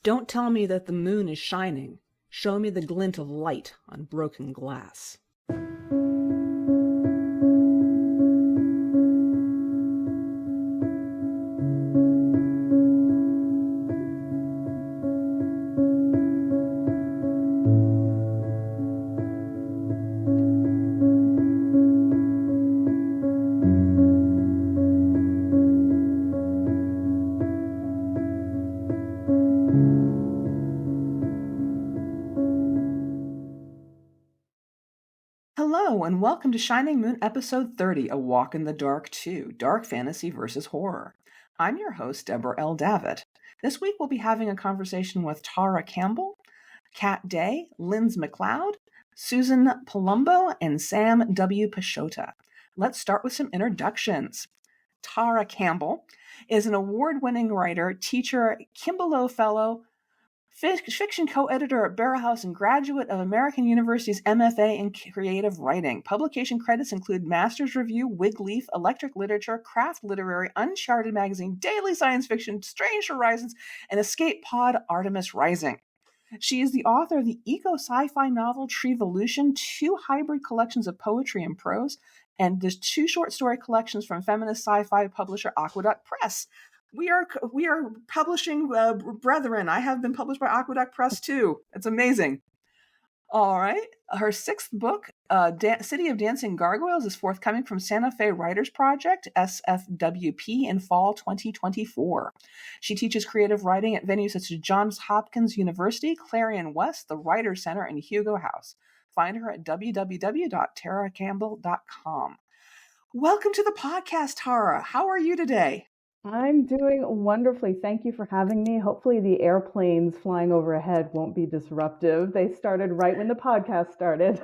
Don't tell me that the moon is shining. Show me the glint of light on broken glass. Hello, and welcome to Shining Moon Episode 30, A Walk in the Dark 2, Dark Fantasy versus Horror. I'm your host, Deborah L. Davitt. This week we'll be having a conversation with Tara Campbell, Kat Day, Lindz McLeod, Suzan Palumbo, and Sam W. Pisciotta. Let's start with some introductions. Tara Campbell is an award-winning writer, teacher, Campbell Fellow, fiction co-editor at Barrow House and graduate of American University's MFA in Creative Writing. Publication credits include Master's Review, Wigleaf, Electric Literature, Craft Literary, Uncharted Magazine, Daily Science Fiction, Strange Horizons, and Escape Pod Artemis Rising. She is the author of the eco-sci-fi novel Treevolution, 2 hybrid collections of poetry and prose, and the 2 short story collections from feminist sci-fi publisher Aqueduct Press. We are publishing brethren. I have been published by Aqueduct Press too. It's amazing. All right. Her 6th book, City of Dancing Gargoyles, is forthcoming from Santa Fe Writers Project, SFWP, in fall 2024. She teaches creative writing at venues such as Johns Hopkins University, Clarion West, the Writers Center, and Hugo House. Find her at www.taracampbell.com. Welcome to the podcast, Tara. How are you today? I'm doing wonderfully. Thank you for having me. Hopefully the airplanes flying overhead won't be disruptive. They started right when the podcast started.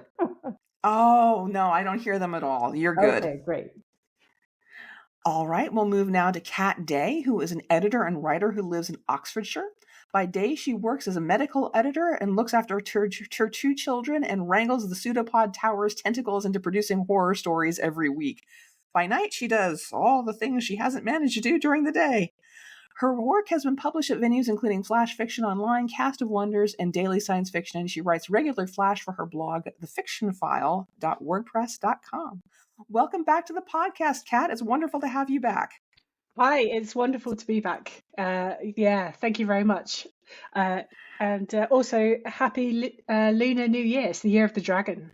Oh, no, I don't hear them at all. You're good. Okay, great. All right, we'll move now to Kat Day, who is an editor and writer who lives in Oxfordshire. By day, she works as a medical editor and looks after her 2 children and wrangles the PseudoPod tower's tentacles into producing horror stories every week. By night, she does all the things she hasn't managed to do during the day. Her work has been published at venues including Flash Fiction Online, Cast of Wonders, and Daily Science Fiction, and she writes regular flash for her blog, thefictionfile.wordpress.com. Welcome back to the podcast, Kat. It's wonderful to have you back. Hi, it's wonderful to be back. Thank you very much. And also, happy Lunar New Year. It's the Year of the Dragon.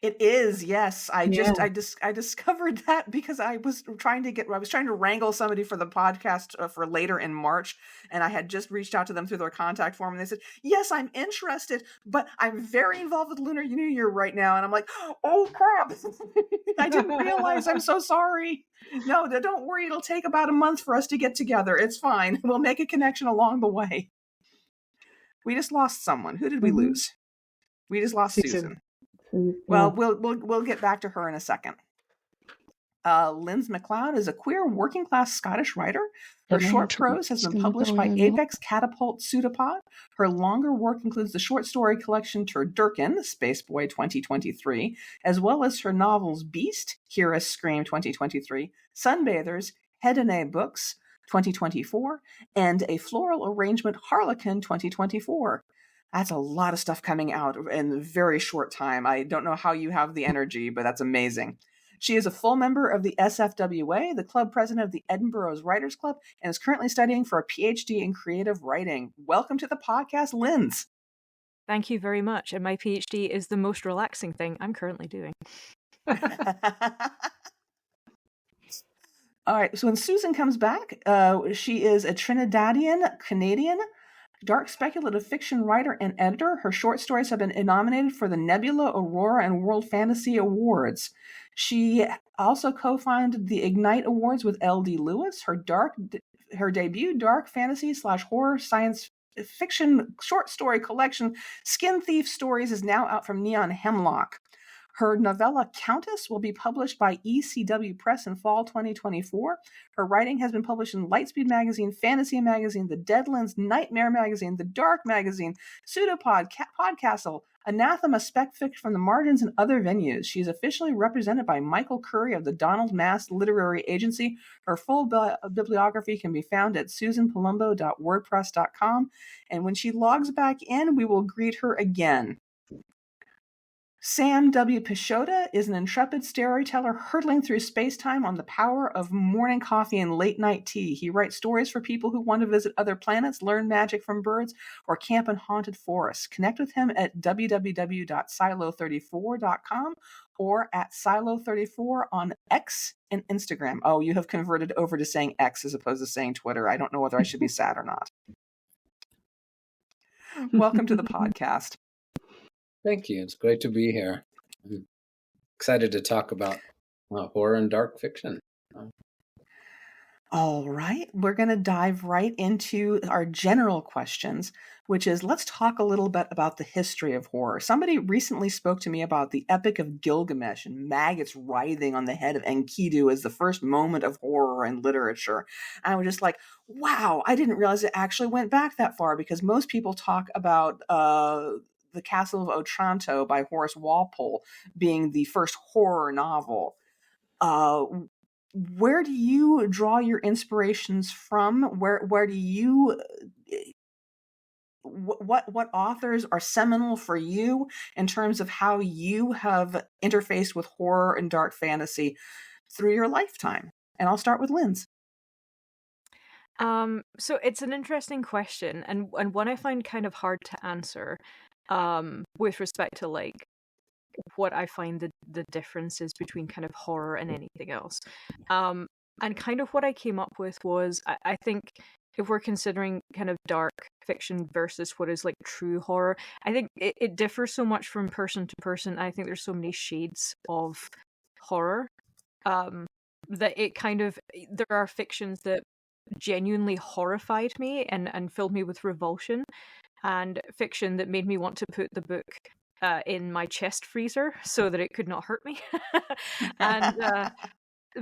It is, yes. I discovered that because I was trying to wrangle somebody for the podcast for later in March, and I had just reached out to them through their contact form, and they said, "Yes, I'm interested, but I'm very involved with Lunar New Year right now." And I'm like, "Oh crap! I didn't realize. I'm so sorry." No, don't worry. It'll take about a month for us to get together. It's fine. We'll make a connection along the way. We just lost someone. Who did we lose? We just lost Susan. Well, we'll get back to her in a second. Lindz McLeod is a queer working-class Scottish writer. Her short prose has been published by Apex Catapult PseudoPod. Her longer work includes the short story collection Turdurkin, Spaceboy 2023, as well as her novels Beast, Hear Us Scream 2023, Sunbathers, Hedene Books 2024, and A Floral Arrangement Harlequin 2024. That's a lot of stuff coming out in a very short time. I don't know how you have the energy, but that's amazing. She is a full member of the SFWA, the club president of the Edinburgh's Writers Club, and is currently studying for a PhD in creative writing. Welcome to the podcast, Lindz. Thank you very much. And my PhD is the most relaxing thing I'm currently doing. All right, so when Susan comes back, she is a Trinidadian-Canadian dark speculative fiction writer and editor. Her short stories have been nominated for the Nebula, Aurora, and World Fantasy Awards. She also co-founded the Ignite Awards with L.D. Lewis. Her debut dark fantasy / horror science fiction short story collection, Skin Thief Stories, is now out from Neon Hemlock. Her novella Countess will be published by ECW Press in fall 2024. Her writing has been published in Lightspeed Magazine, Fantasy Magazine, The Deadlands, Nightmare Magazine, The Dark Magazine, PseudoPod, Podcastle, Anathema, Spec Fiction from the Margins, and other venues. She is officially represented by Michael Curry of the Donald Mass Literary Agency. Her full bibliography can be found at SuzanPalumbo.wordpress.com. And when she logs back in, we will greet her again. Sam W. Pisciotta is an intrepid storyteller hurtling through space-time on the power of morning coffee and late-night tea. He writes stories for people who want to visit other planets, learn magic from birds, or camp in haunted forests. Connect with him at www.silo34.com or at Silo34 on X and Instagram. Oh, you have converted over to saying X as opposed to saying Twitter. I don't know whether I should be sad or not. Welcome to the podcast. Thank you. It's great to be here. I'm excited to talk about horror and dark fiction. All right. We're going to dive right into our general questions, which is let's talk a little bit about the history of horror. Somebody recently spoke to me about the Epic of Gilgamesh and maggots writhing on the head of Enkidu as the first moment of horror in literature. And I was just like, wow, I didn't realize it actually went back that far, because most people talk about The Castle of Otranto by Horace Walpole being the first horror novel. Where do you draw your inspirations from? Where do you what authors are seminal for you in terms of how you have interfaced with horror and dark fantasy through your lifetime? And I'll start with Lindz. So it's an interesting question, and one I find kind of hard to answer. With respect to like what I find the differences between kind of horror and anything else. And kind of what I came up with was I think if we're considering kind of dark fiction versus what is like true horror, I think it differs so much from person to person. I think there's so many shades of horror that it kind of, there are fictions that genuinely horrified me and filled me with revulsion, and fiction that made me want to put the book in my chest freezer so that it could not hurt me. And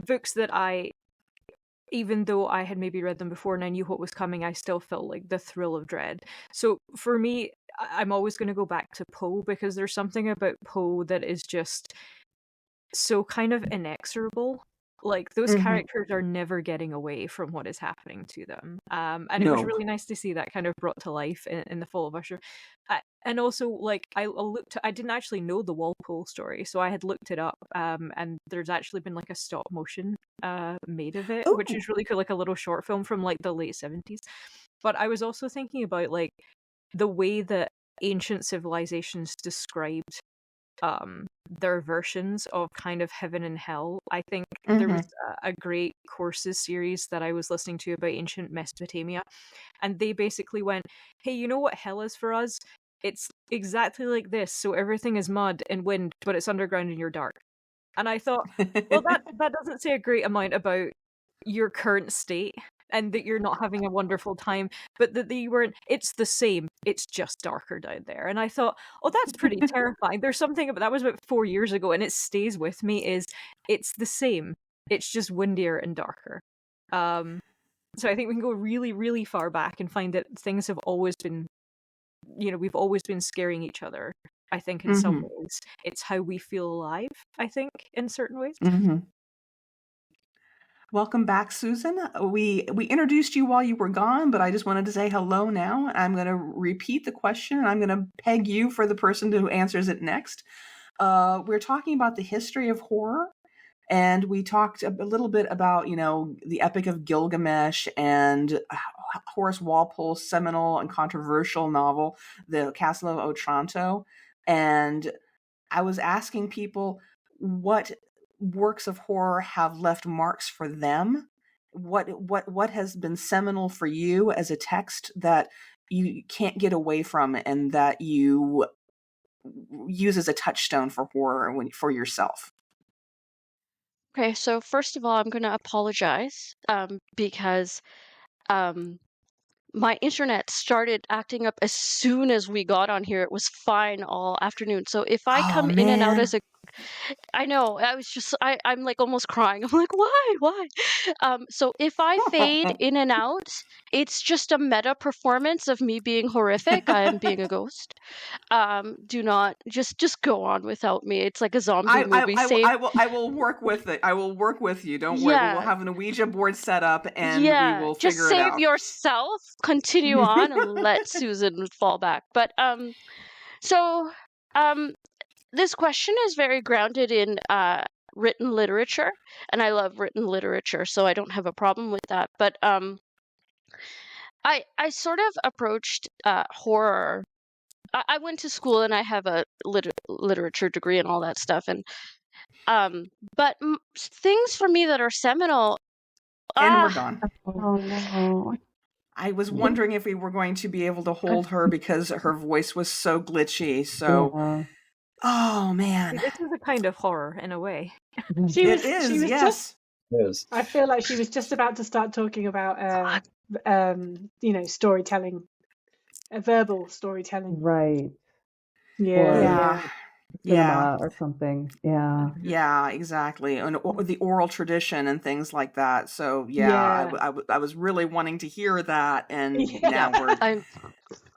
books that even though I had maybe read them before and I knew what was coming, I still felt like the thrill of dread. So for me, I'm always going to go back to Poe, because there's something about Poe that is just so kind of inexorable. Like, those characters are never getting away from what is happening to them. And it was really nice to see that kind of brought to life in The Fall of Usher. And also, like, I didn't actually know the Walpole story, so I had looked it up, and there's actually been, like, a stop motion made of it, which is really cool, like a little short film from, like, the late 70s. But I was also thinking about, like, the way that ancient civilizations described their versions of kind of heaven and hell. I think there was a great courses series that I was listening to about ancient Mesopotamia, and they basically went, hey, you know what hell is for us? It's exactly like this. So everything is mud and wind, but it's underground and you're dark. And I thought, well, that doesn't say a great amount about your current state, and that you're not having a wonderful time, but that you weren't. It's the same. It's just darker down there. And I thought, oh, that's pretty terrifying. There's something about that was about 4 years ago, and it stays with me. It's the same. It's just windier and darker. So I think we can go really, really far back and find that things have always been, we've always been scaring each other. I think in some ways, it's how we feel alive. I think in certain ways. Welcome back, Susan. We introduced you while you were gone, but I just wanted to say hello now. I'm going to repeat the question, and I'm going to peg you for the person who answers it next. We're talking about the history of horror, and we talked a little bit about, the Epic of Gilgamesh and Horace Walpole's seminal and controversial novel, The Castle of Otranto. And I was asking people what works of horror have left marks for them. What has been seminal for you as a text that you can't get away from and that you use as a touchstone for horror for yourself? Okay, so first of all, I'm going to apologize because my internet started acting up as soon as we got on here. It was fine all afternoon. So if I come in and out as a I know. I'm like almost crying. I'm like, why? So if I fade in and out, it's just a meta performance of me being horrific. I am being a ghost. Do not just go on without me. It's like a zombie movie. Save. I will work with it. I will work with you. Don't worry. We will Yeah. have an Ouija board set up and we Yeah, will just figure it save out. yourself, continue on, and let Susan fall back. But so this question is very grounded in written literature, and I love written literature, so I don't have a problem with that. But I sort of approached horror. I went to school and I have a literature degree and all that stuff, and but things for me that are seminal. And we're gone. Oh no. I was wondering if we were going to be able to hold her because her voice was so glitchy. So, Yeah. oh man, This is a kind of horror in a way. She was yes. just. Yes. I feel like she was just about to start talking about, storytelling, verbal storytelling. Right. Yeah. Cinema or something. Yeah. Yeah, exactly. And the oral tradition and things like that. So Yeah. I was really wanting to hear that, and Yeah. now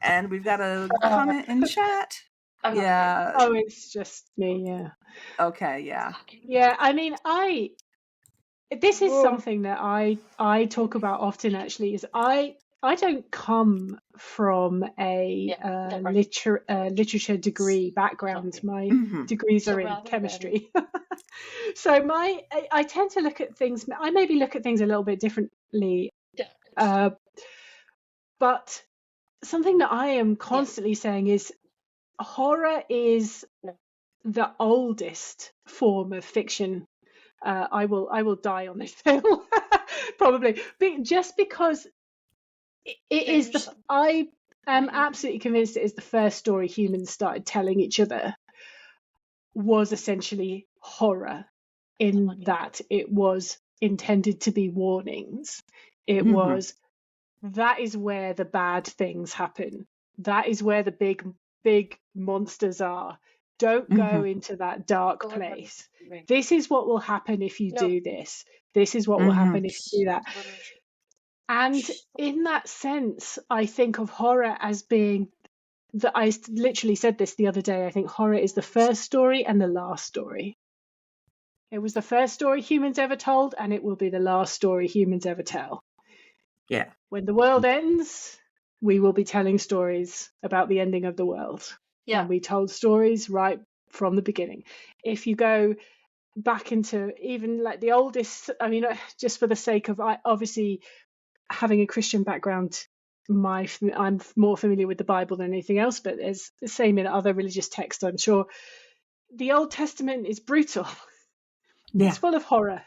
and we've got a comment in chat. Yeah. Oh, it's just me. Yeah. Okay. Yeah. Yeah. I mean, this is something that I talk about often. Actually, is I don't come from a literature degree background. My degrees are in chemistry. So I tend to look at things. I maybe look at things a little bit differently. But something that I am constantly saying is horror is the oldest form of fiction. I will die on this hill probably, just because it is I am absolutely convinced it is the first story humans started telling each other was essentially horror, in that it was intended to be warnings. It was, that is where the bad things happen. That is where the big monsters are. Don't go into that dark place. This is what will happen if you do this. This is what will happen if you do that. And in that sense, I think of horror as being I literally said this the other day. I think horror is the first story and the last story. It was the first story humans ever told, and it will be the last story humans ever tell. Yeah. When the world ends, we will be telling stories about the ending of the world. Yeah. And we told stories right from the beginning. If you go back into even like the oldest, I mean, just for the sake of obviously having a Christian background, I'm more familiar with the Bible than anything else, but it's the same in other religious texts, I'm sure. The Old Testament is brutal. Yeah. It's full of horror.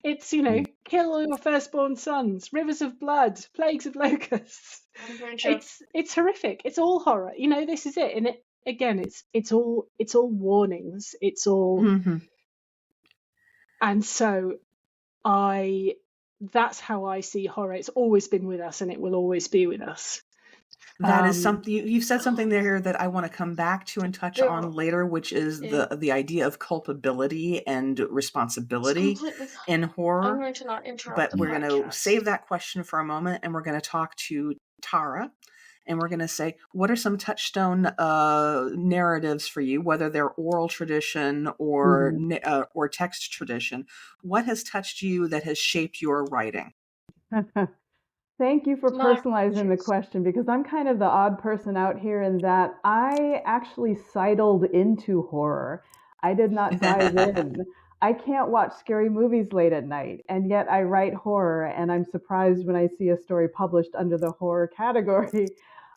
It's, kill all your firstborn sons, rivers of blood, plagues of locusts. It's horrific. It's all horror. This is it. And it's all warnings. It's all. And so that's how I see horror. It's always been with us, and it will always be with us. That is something you've said something there that I want to come back to and touch on later, which is the idea of culpability and responsibility in horror. I'm going to not interrupt. But we're going to save that question for a moment, and we're going to talk to Tara, and we're going to say, what are some touchstone narratives for you, whether they're oral tradition or text tradition? What has touched you that has shaped your writing? Thank you for personalizing the question, because I'm kind of the odd person out here in that I actually sidled into horror. I did not dive in. I can't watch scary movies late at night, and yet I write horror, and I'm surprised when I see a story published under the horror category.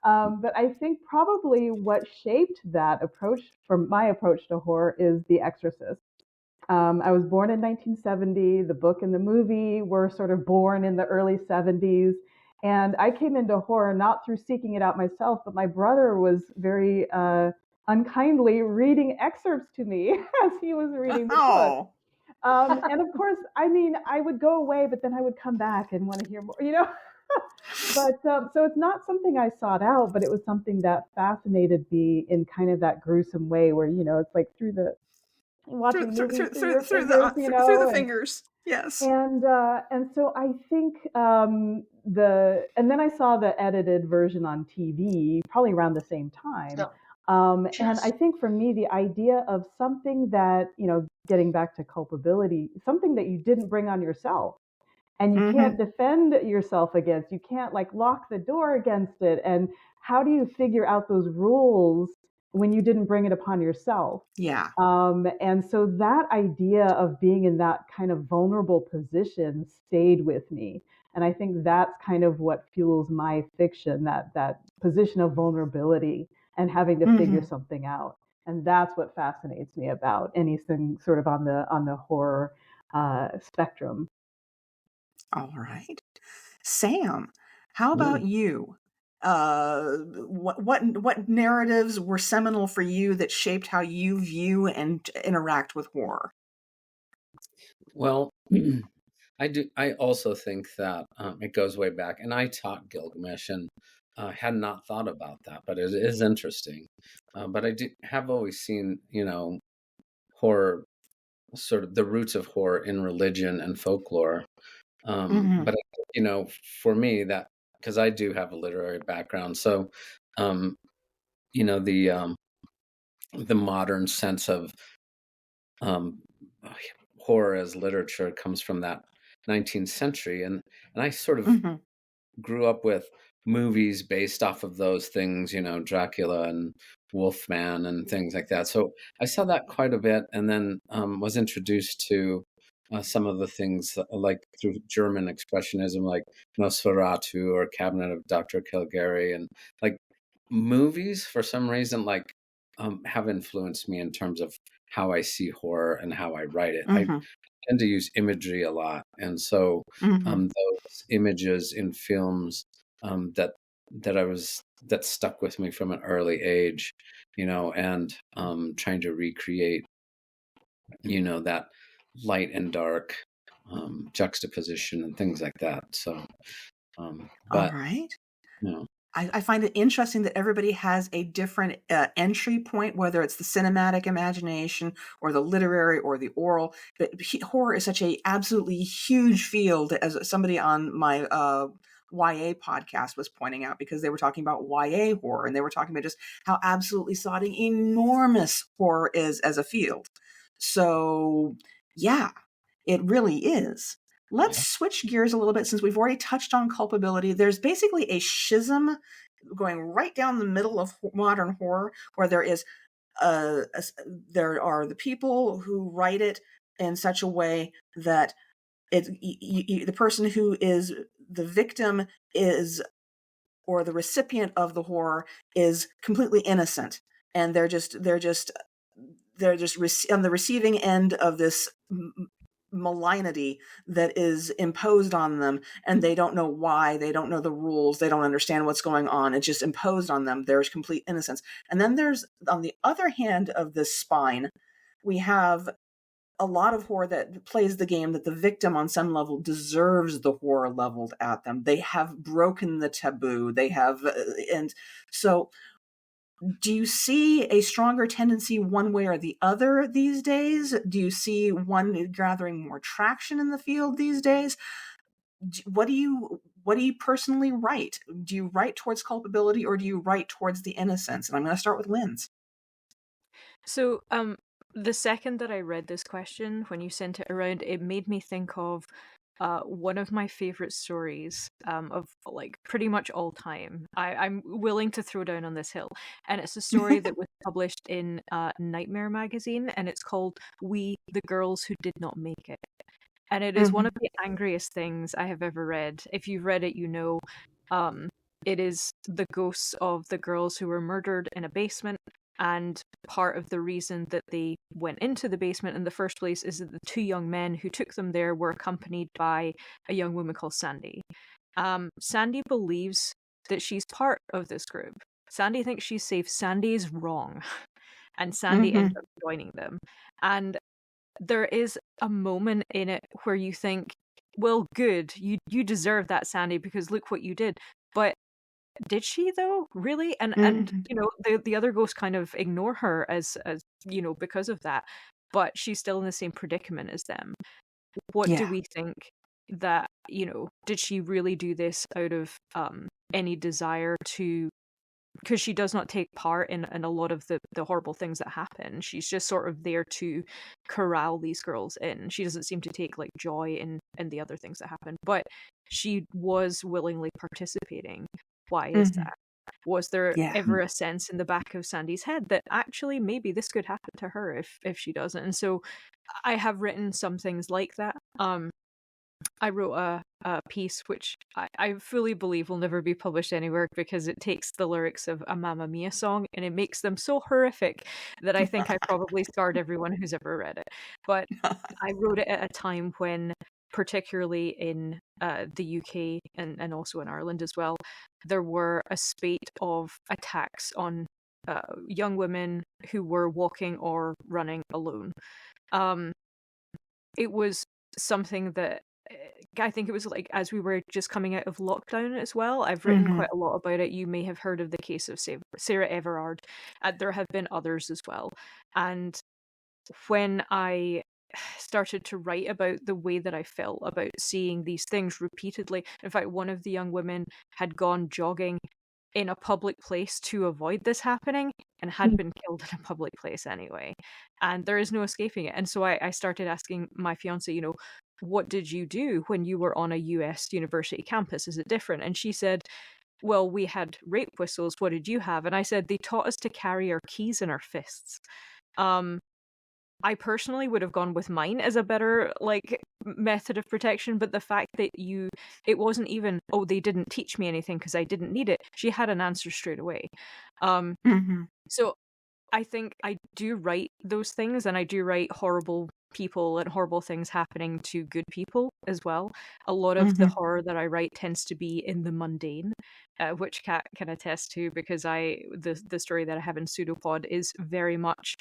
But I think probably what shaped that approach, from my approach to horror, is The Exorcist. I was born in 1970. The book and the movie were sort of born in the early 70s. And I came into horror not through seeking it out myself, but my brother was very unkindly reading excerpts to me as he was reading the book. And of course, I mean, I would go away, but then I would come back and want to hear more, But so it's not something I sought out, but it was something that fascinated me in kind of that gruesome way where, it's like through the watching movies through your through fingers, through the fingers. Yes. And so I think and then I saw the edited version on TV probably around the same time. And I think for me, the idea of something that, getting back to culpability, something that you didn't bring on yourself and you can't defend yourself against, you can't like lock the door against it. And how do you figure out those rules when you didn't bring it upon yourself? Yeah. And so that idea of being in that kind of vulnerable position stayed with me. And I think that's kind of what fuels my fiction, that position of vulnerability and having to figure something out. And that's what fascinates me about anything sort of on the horror spectrum. All right. Sam, how about you? What narratives were seminal for you that shaped how you view and interact with horror? Well, I also think that it goes way back, and I taught Gilgamesh and had not thought about that, but it is interesting. But I have always seen, horror, sort of the roots of horror in religion and folklore. But for me, that, because I do have a literary background, so the modern sense of horror as literature comes from that 19th century, and I sort of grew up with movies based off of those things, Dracula and Wolfman and things like that. So I saw that quite a bit, and then was introduced to some of the things like through German expressionism, like Nosferatu or Cabinet of Dr. Caligari, and like movies for some reason have influenced me in terms of how I see horror and how I write it. I tend to use imagery a lot, and so those images in films that stuck with me from an early age, and trying to recreate, that light and dark juxtaposition and things like that. So, all right. I find it interesting that everybody has a different entry point, whether it's the cinematic imagination or the literary or the oral. But horror is such a absolutely huge field, as somebody on my YA podcast was pointing out, because they were talking about YA horror, and they were talking about just how absolutely sodding enormous horror is as a field. So, yeah, it really is. Let's switch gears a little bit, since we've already touched on culpability. There's basically a schism going right down the middle of modern horror, where there are the people who write it in such a way that the person who is the victim or the recipient of the horror is completely innocent, and they're just on the receiving end of this malignity that is imposed on them, and they don't know why, they don't know the rules, they don't understand what's going on, it's just imposed on them. There's complete innocence. And then there's, on the other hand of this spine, we have a lot of horror that plays the game that the victim on some level deserves the horror leveled at them. They have broken the taboo, and so do you see a stronger tendency one way or the other these days? Do you see one gathering more traction in the field these days? What do you personally write? Do you write towards culpability, or do you write towards the innocence? And I'm going to start with Lindz. So, the second that I read this question, when you sent it around, it made me think of one of my favorite stories of like pretty much all time. I'm willing to throw down on this hill, and it's a story that was published in Nightmare magazine, and it's called "We, the Girls Who Did Not Make It," and it is one of the angriest things I have ever read. If you've read it, it is the ghosts of the girls who were murdered in a basement. And part of the reason that they went into the basement in the first place is that the two young men who took them there were accompanied by a young woman called Sandy. Sandy believes that she's part of this group. Sandy thinks she's safe. Sandy is wrong. And Sandy ends up joining them. And there is a moment in it where you think, well, good, you deserve that, Sandy, because look what you did. But did she though, really? And the other ghosts kind of ignore her as because of that. but she's still in the same predicament as them. What do we think that, did she really do this out of any desire to, because she does not take part in a lot of the horrible things that happen. She's just sort of there to corral these girls in. She doesn't seem to take like joy in the other things that happen, but she was willingly participating. Why is that? Was there ever a sense in the back of Sandy's head that actually maybe this could happen to her if she doesn't? And so I have written some things like that. I wrote a piece which I fully believe will never be published anywhere because it takes the lyrics of a Mamma Mia song and it makes them so horrific that I think I probably scarred everyone who's ever read it. But I wrote it at a time when, particularly in the UK and also in Ireland as well, there were a spate of attacks on young women who were walking or running alone. It was something that I think it was like as we were just coming out of lockdown as well. I've written quite a lot about it. You may have heard of the case of Sarah Everard. There have been others as well. And when I started to write about the way that I felt about seeing these things repeatedly, in fact, one of the young women had gone jogging in a public place to avoid this happening and had been killed in a public place anyway. And there is no escaping it. And so I started asking my fiance, what did you do when you were on a US university campus? Is it different? And she said, well, we had rape whistles. What did you have? And I said, they taught us to carry our keys in our fists. I personally would have gone with mine as a better method of protection, but the fact that it wasn't even, oh, they didn't teach me anything because I didn't need it. She had an answer straight away. So I think I do write those things, and I do write horrible people and horrible things happening to good people as well. A lot of the horror that I write tends to be in the mundane, which Kat can attest to, because the story that I have in PseudoPod is very much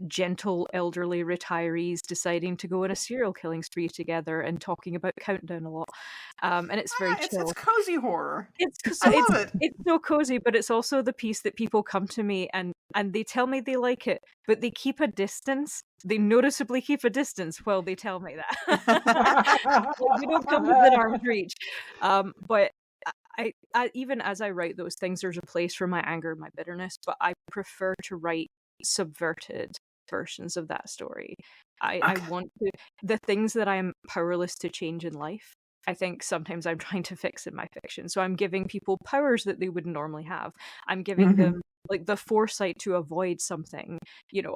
gentle elderly retirees deciding to go on a serial killing spree together and talking about Countdown a lot, and it's very chill. It's cozy horror. I love it. It's so cozy, but it's also the piece that people come to me and they tell me they like it, but they keep a distance. They noticeably keep a distance while they tell me that. You don't come within arm's reach. But I even as I write those things, there's a place for my anger and my bitterness, but I prefer to write subverted versions of that story. I want the things that I'm powerless to change in life. I think sometimes I'm trying to fix in my fiction. So I'm giving people powers that they wouldn't normally have. I'm giving them the foresight to avoid something.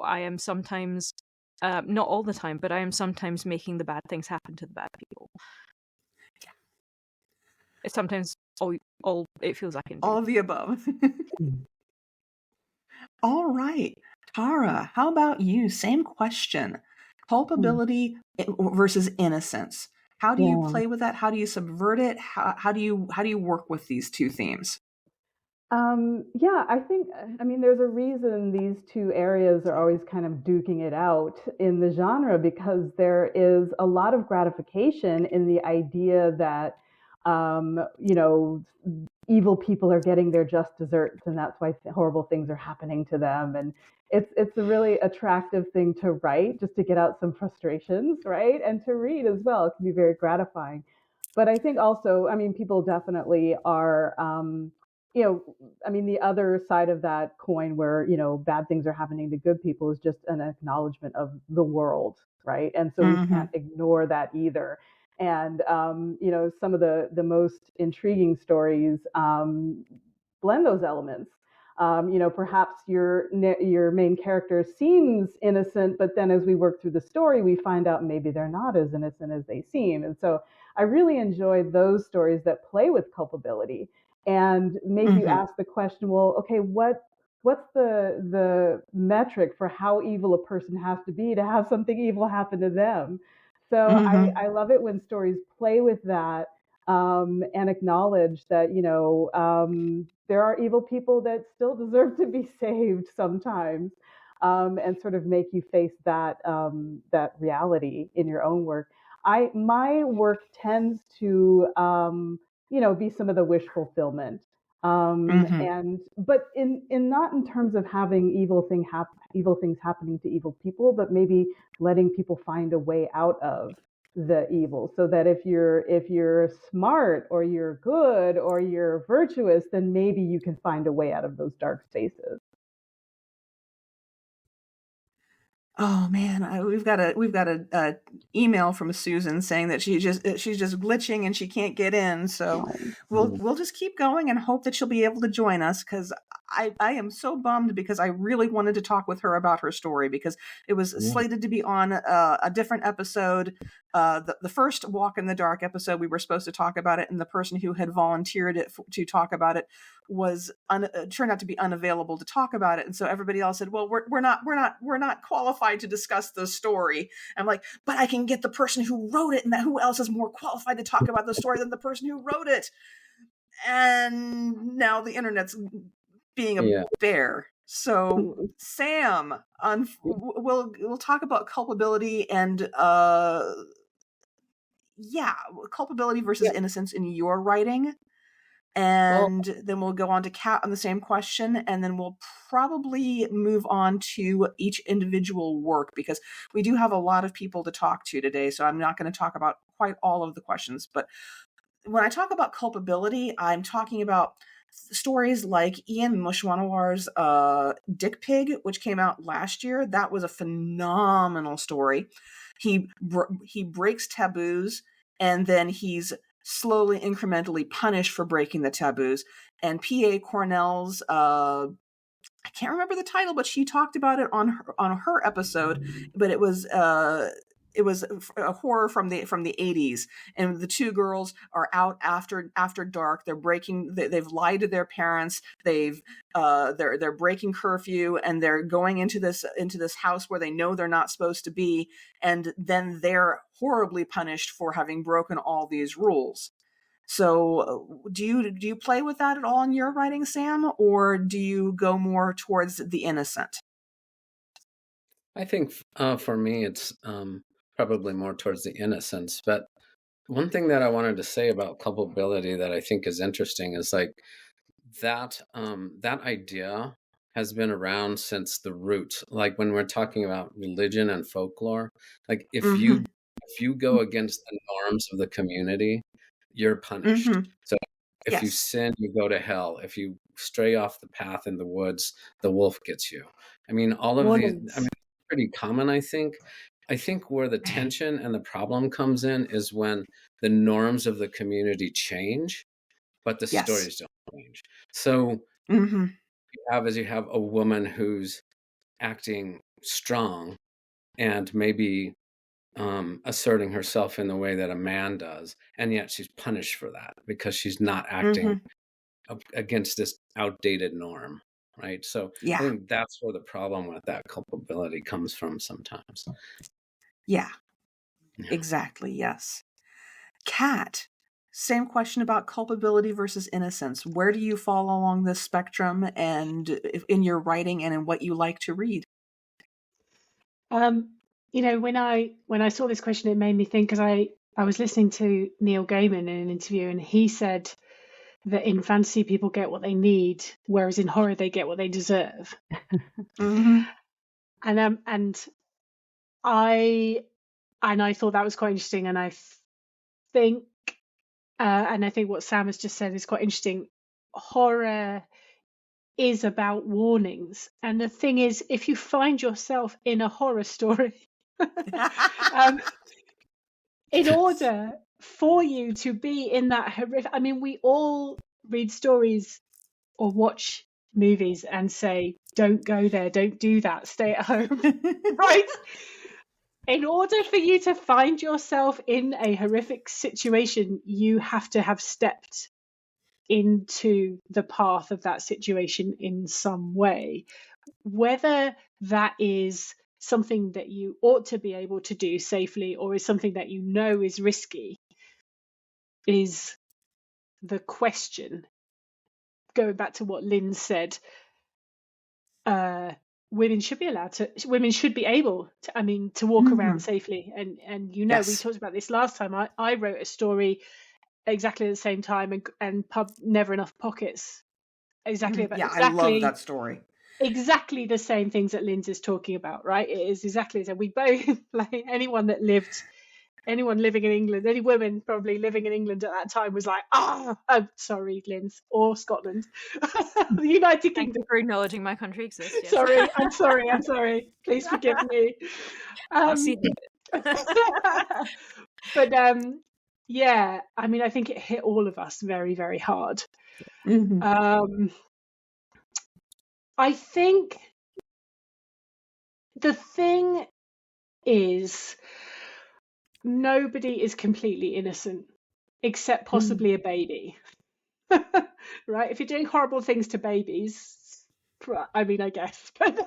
I am sometimes, not all the time, but I am sometimes making the bad things happen to the bad people. Yeah. It's sometimes all it feels like I can do. All of the above. All right. Tara, how about you? Same question. Culpability versus innocence. How do you play with that? How do you subvert it? How do you work with these two themes? I think, there's a reason these two areas are always kind of duking it out in the genre, because there is a lot of gratification in the idea that, evil people are getting their just desserts, and that's why horrible things are happening to them. And it's a really attractive thing to write, just to get out some frustrations, right? And to read as well. It can be very gratifying. But I think also, people definitely are, the other side of that coin where, bad things are happening to good people is just an acknowledgement of the world, right? And so we can't ignore that either. And, some of the most intriguing stories blend those elements. Perhaps your main character seems innocent, but then as we work through the story, we find out maybe they're not as innocent as they seem. And so I really enjoyed those stories that play with culpability and make you ask the question, well, okay, what's the metric for how evil a person has to be to have something evil happen to them? So I love it when stories play with that and acknowledge that, there are evil people that still deserve to be saved sometimes, and sort of make you face that reality in your own work. My work tends to, be some of the wish fulfillment. But in not in terms of having evil things happening to evil people, but maybe letting people find a way out of the evil, so that if you're smart or you're good or you're virtuous, then maybe you can find a way out of those dark spaces. Oh man, we've got a email from Susan saying that she's just glitching and she can't get in. So we'll just keep going and hope that she'll be able to join us, because I am so bummed, because I really wanted to talk with her about her story, because it was slated to be on a different episode. The first Walk in the Dark episode, we were supposed to talk about it, and the person who had volunteered to talk about it was turned out to be unavailable to talk about it, and so everybody else said, "Well, we're not qualified to discuss the story." I'm like, "But I can get the person who wrote it, and who else is more qualified to talk about the story than the person who wrote it?" And now the internet's being a bear. So Sam, we'll talk about culpability and culpability versus innocence in your writing. And then we'll go on to Kat on the same question, and then we'll probably move on to each individual work, because we do have a lot of people to talk to today, so I'm not going to talk about quite all of the questions. But when I talk about culpability, I'm talking about stories like Ian Mushwanawar's Dick Pig, which came out last year. That was a phenomenal story. He breaks taboos, and then he's slowly, incrementally punished for breaking the taboos. And P.A. Cornell's, I can't remember the title, but she talked about it on her episode. But it was a horror from the 80s, and the two girls are out after dark. They've lied to their parents. They're breaking curfew, and they're going into this house where they know they're not supposed to be, and then they're horribly punished for having broken all these rules. So do you play with that at all in your writing, Sam, or do you go more towards the innocent? I think for me, it's probably more towards the innocence. But one thing that I wanted to say about culpability that I think is interesting is like that idea has been around since the roots. Like when we're talking about religion and folklore, like if you go against the norms of the community, you're punished. So if you sin, you go to hell. If you stray off the path in the woods, the wolf gets you. I mean, all of these, I mean, pretty common, I think. I think where the tension and the problem comes in is when the norms of the community change, but the stories don't change. So you have a woman who's acting strong and maybe asserting herself in the way that a man does, and yet she's punished for that because she's not acting against this outdated norm. Right. So I think that's where the problem with that culpability comes from sometimes. Yeah. Exactly. Yes. Kat, same question about culpability versus innocence. Where do you fall along this spectrum, and in your writing and in what you like to read? You know, when I saw this question, it made me think, because I was listening to Neil Gaiman in an interview, and he said that in fantasy people get what they need, whereas in horror they get what they deserve. And I thought that was quite interesting, and I think what Sam has just said is quite interesting. Horror is about warnings, and the thing is, if you find yourself in a horror story, in order for you to be in that horrific, I mean, we all read stories or watch movies and say, don't go there, don't do that, stay at home, right? In order for you to find yourself in a horrific situation, you have to have stepped into the path of that situation in some way. Whether that is something that you ought to be able to do safely or is something that you know is risky is the question. Going back to what Lynn said, women should be able to walk around safely. And we talked about this last time. I wrote a story exactly at the same time, and Never Enough Pockets exactly about Yeah, I love exactly that story. exactly the same things that Lindz is talking about, right? It is exactly so. We both, like anyone living in England, any woman probably living in England at that time was like, oh, sorry, Lindz, or Scotland, the United Thank you Kingdom. for acknowledging my country exists. Yes. Sorry, I'm sorry. Please forgive me. I'll see. But yeah, I mean, I think it hit all of us very, very hard. I think the thing is, nobody is completely innocent except possibly a baby. Right? If you're doing horrible things to babies, I mean, I guess. But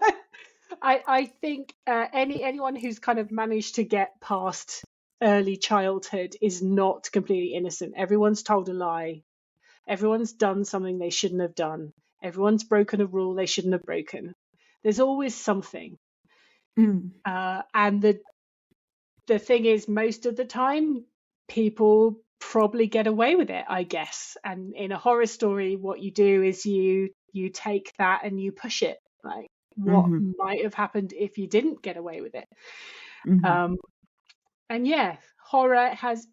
I think anyone who's kind of managed to get past early childhood is not completely innocent. Everyone's told a lie. Everyone's done something they shouldn't have done. Everyone's broken a rule they shouldn't have broken. There's always something. And the thing is, most of the time, people probably get away with it, I guess. And in a horror story, what you do is you take that and you push it. Like, what might have happened if you didn't get away with it? And yeah, horror has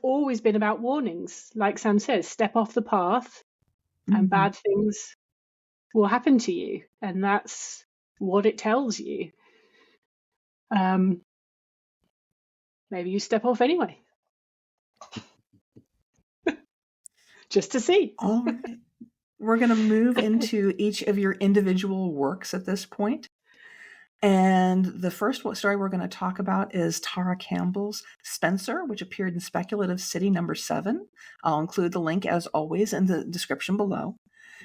always been about warnings. Like Sam says, step off the path and bad things will happen to you. And that's what it tells you. Maybe you step off anyway. Just to see. All right. We're going to move into each of your individual works at this point. And the first story we're going to talk about is Tara Campbell's Spencer, which appeared in Speculative City #7. I'll include the link, as always, in the description below.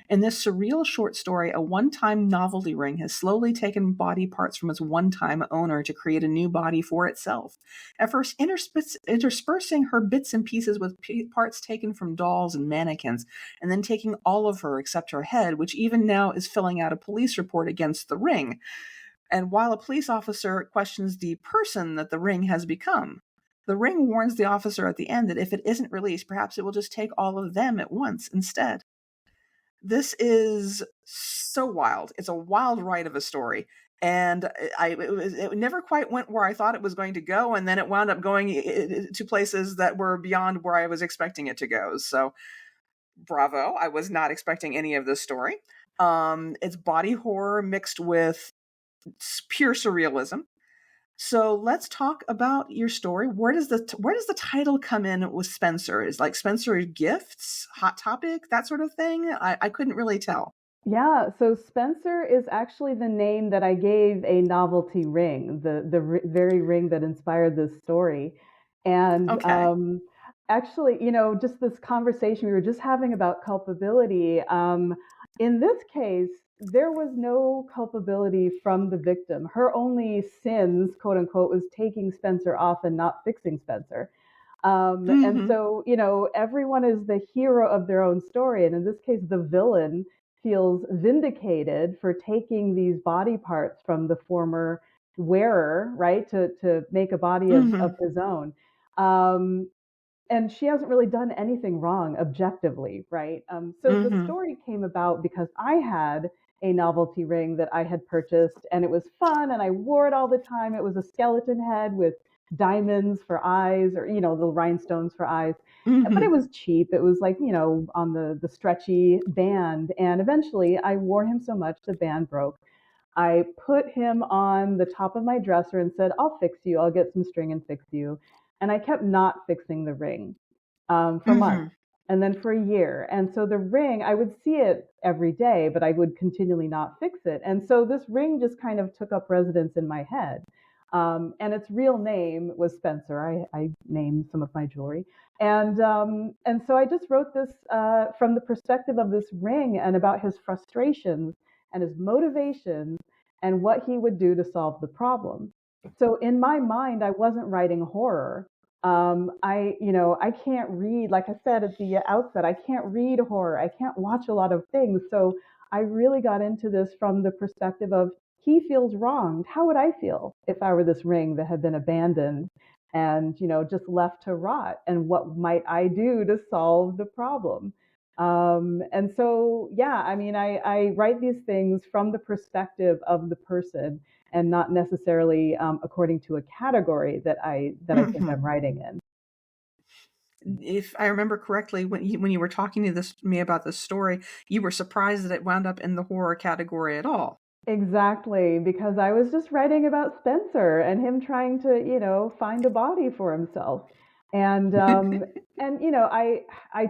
In this surreal short story, a one-time novelty ring has slowly taken body parts from its one-time owner to create a new body for itself. At first interspersing her bits and pieces with parts taken from dolls and mannequins, and then taking all of her except her head, which even now is filling out a police report against the ring. And while a police officer questions the person that the ring has become, the ring warns the officer at the end that if it isn't released, perhaps it will just take all of them at once instead. This is so wild. It's a wild ride of a story. And it never quite went where I thought it was going to go. And then it wound up going to places that were beyond where I was expecting it to go. So bravo. I was not expecting any of this story. It's body horror mixed with pure surrealism. So let's talk about your story. Where does the title come in with Spencer? Is like Spencer Gifts, Hot Topic, that sort of thing? I couldn't really tell. Yeah, so Spencer is actually the name that I gave a novelty ring, the very ring that inspired this story. And actually, just this conversation we were just having about culpability. In this case, there was no culpability from the victim. Her only sins, quote unquote, was taking Spencer off and not fixing Spencer. And so, everyone is the hero of their own story. And in this case, the villain feels vindicated for taking these body parts from the former wearer, right, to make a body of his own. And she hasn't really done anything wrong objectively, right? So the story came about because I had a novelty ring that I had purchased, and it was fun, and I wore it all the time. It was a skeleton head with diamonds for eyes, or the rhinestones for eyes. But it was cheap. It was like on the stretchy band. And eventually I wore him so much the band broke. I put him on the top of my dresser and said, I'll fix you. I'll get some string and fix you. And I kept not fixing the ring for months, and then for a year. And so the ring, I would see it every day, but I would continually not fix it. And so this ring just kind of took up residence in my head. And its real name was Spencer. I named some of my jewelry. And so I just wrote this from the perspective of this ring and about his frustrations and his motivations and what he would do to solve the problem. So in my mind, I wasn't writing horror. I can't read, like I said at the outset, I can't read horror. I can't watch a lot of things. So I really got into this from the perspective of he feels wronged. How would I feel if I were this ring that had been abandoned and, just left to rot? And what might I do to solve the problem? And so, yeah, I mean, I write these things from the perspective of the person and not necessarily according to a category that I think I'm writing in. If I remember correctly, when you were talking to me about this story, you were surprised that it wound up in the horror category at all. Exactly, because I was just writing about Spencer and him trying to, find a body for himself. And I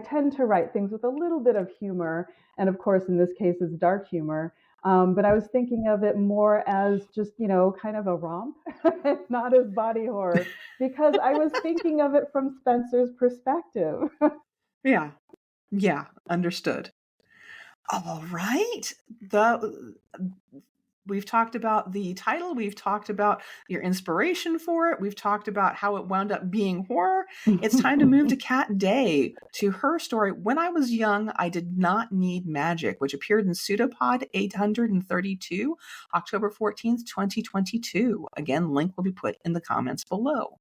tend to write things with a little bit of humor, and of course, in this case, it's dark humor. But I was thinking of it more as just, kind of a romp, not as body horror, because I was thinking of it from Spencer's perspective. Yeah, understood. All right. We've talked about the title. We've talked about your inspiration for it. We've talked about how it wound up being horror. It's time to move to Kat Day, to her story, When I Was Young, I Did Not Need Magic, which appeared in PseudoPod 832, October 14th, 2022. Again, link will be put in the comments below.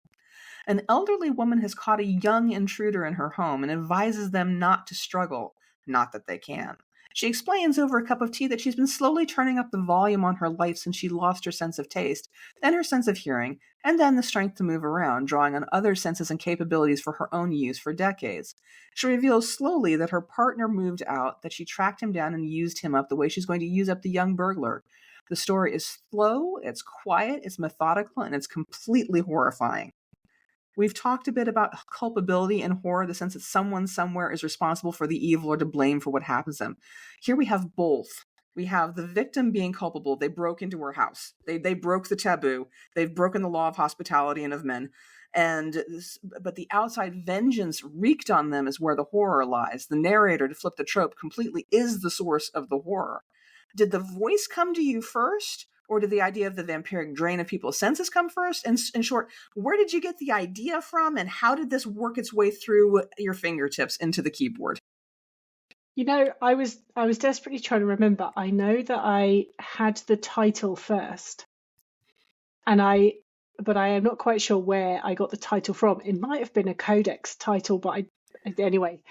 An elderly woman has caught a young intruder in her home and advises them not to struggle. Not that they can. She explains over a cup of tea that she's been slowly turning up the volume on her life since she lost her sense of taste, then her sense of hearing, and then the strength to move around, drawing on other senses and capabilities for her own use for decades. She reveals slowly that her partner moved out, that she tracked him down and used him up the way she's going to use up the young burglar. The story is slow, it's quiet, it's methodical, and it's completely horrifying. We've talked a bit about culpability in horror, the sense that someone somewhere is responsible for the evil or to blame for what happens to them. Here we have both. We have the victim being culpable. They broke into her house. They broke the taboo. They've broken the law of hospitality and of men. But the outside vengeance wreaked on them is where the horror lies. The narrator, to flip the trope completely, is the source of the horror. Did the voice come to you first? Or did the idea of the vampiric drain of people's senses come first? And in short, where did you get the idea from, and how did this work its way through your fingertips into the keyboard? I was desperately trying to remember. I know that I had the title first, but I am not quite sure where I got the title from. It might have been a Codex title, but anyway.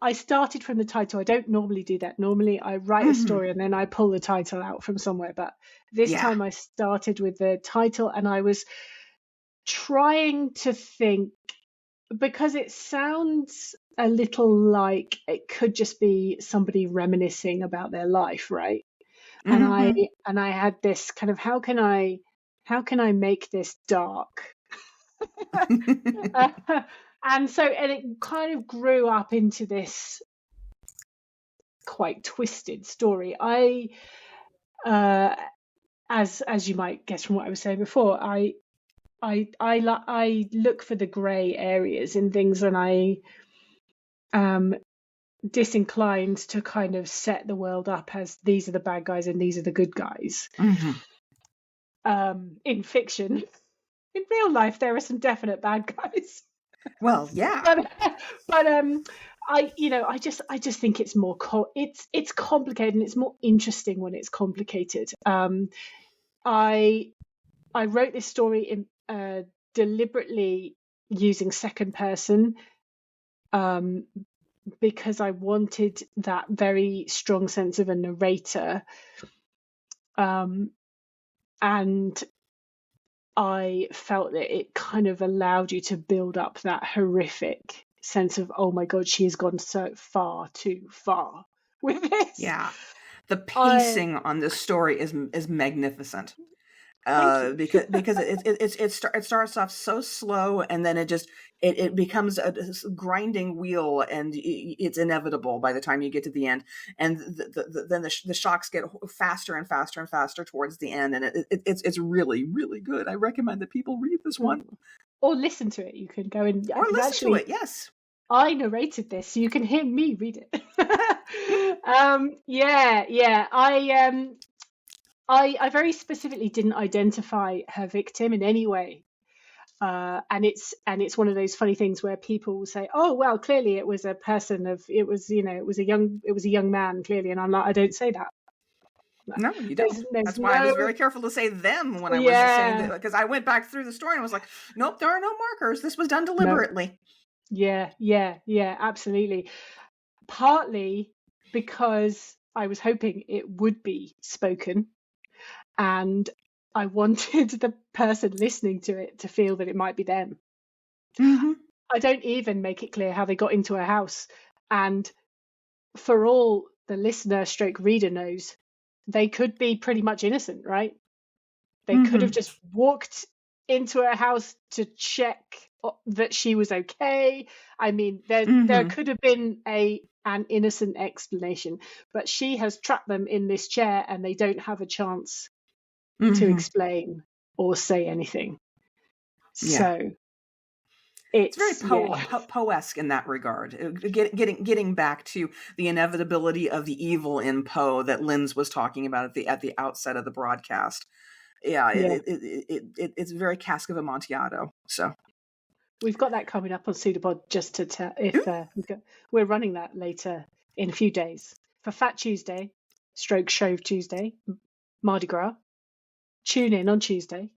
I started from the title. I don't normally do that. Normally I write a story and then I pull the title out from somewhere. But this time I started with the title, and I was trying to think, because it sounds a little like it could just be somebody reminiscing about their life, right? And I had this kind of, how can I make this dark? And it kind of grew up into this quite twisted story. As you might guess from what I was saying before, I look for the grey areas in things, and I am disinclined to kind of set the world up as these are the bad guys and these are the good guys. In fiction. In real life, there are some definite bad guys. Well, yeah, but I just think it's more it's complicated, and it's more interesting when it's complicated. I wrote this story in deliberately using second person, because I wanted that very strong sense of a narrator, and I felt that it kind of allowed you to build up that horrific sense of, oh my God, she has gone so far too far with this. Yeah. The pacing on this story is magnificent. Because it starts off so slow, and then it becomes a grinding wheel, and it's inevitable by the time you get to the end, and then the shocks get faster and faster and faster towards the end, and it's really, really good. I recommend that people read this one or listen to it. You can go and listen to it. Yes, I narrated this, so you can hear me read it. I very specifically didn't identify her victim in any way, and it's one of those funny things where people will say, "Oh, well, clearly it was a young man, clearly," and I'm like, I don't say that. No, you don't. That's why I was very careful to say them when I was saying that, because I went back through the story and was like, nope, there are no markers. This was done deliberately. No. Yeah, absolutely. partly because I was hoping it would be spoken, and I wanted the person listening to it to feel that it might be them. Mm-hmm. I don't even make it clear how they got into a house. And for all the listener stroke reader knows, they could be pretty much innocent, right? They could have just walked into a house to check that she was okay. I mean, there could have been an innocent explanation, but she has trapped them in this chair and they don't have a chance to explain or say anything. Yeah. So it's very Poe-esque in that regard. Getting back to the inevitability of the evil in Poe that Lindz was talking about at the outset of the broadcast. Yeah. It's very Cask of Amontillado. So we've got that coming up on PseudoPod, just to tell if we're running that later in a few days for Fat Tuesday, stroke Shrove Tuesday, Mardi Gras. Tune in on Tuesday.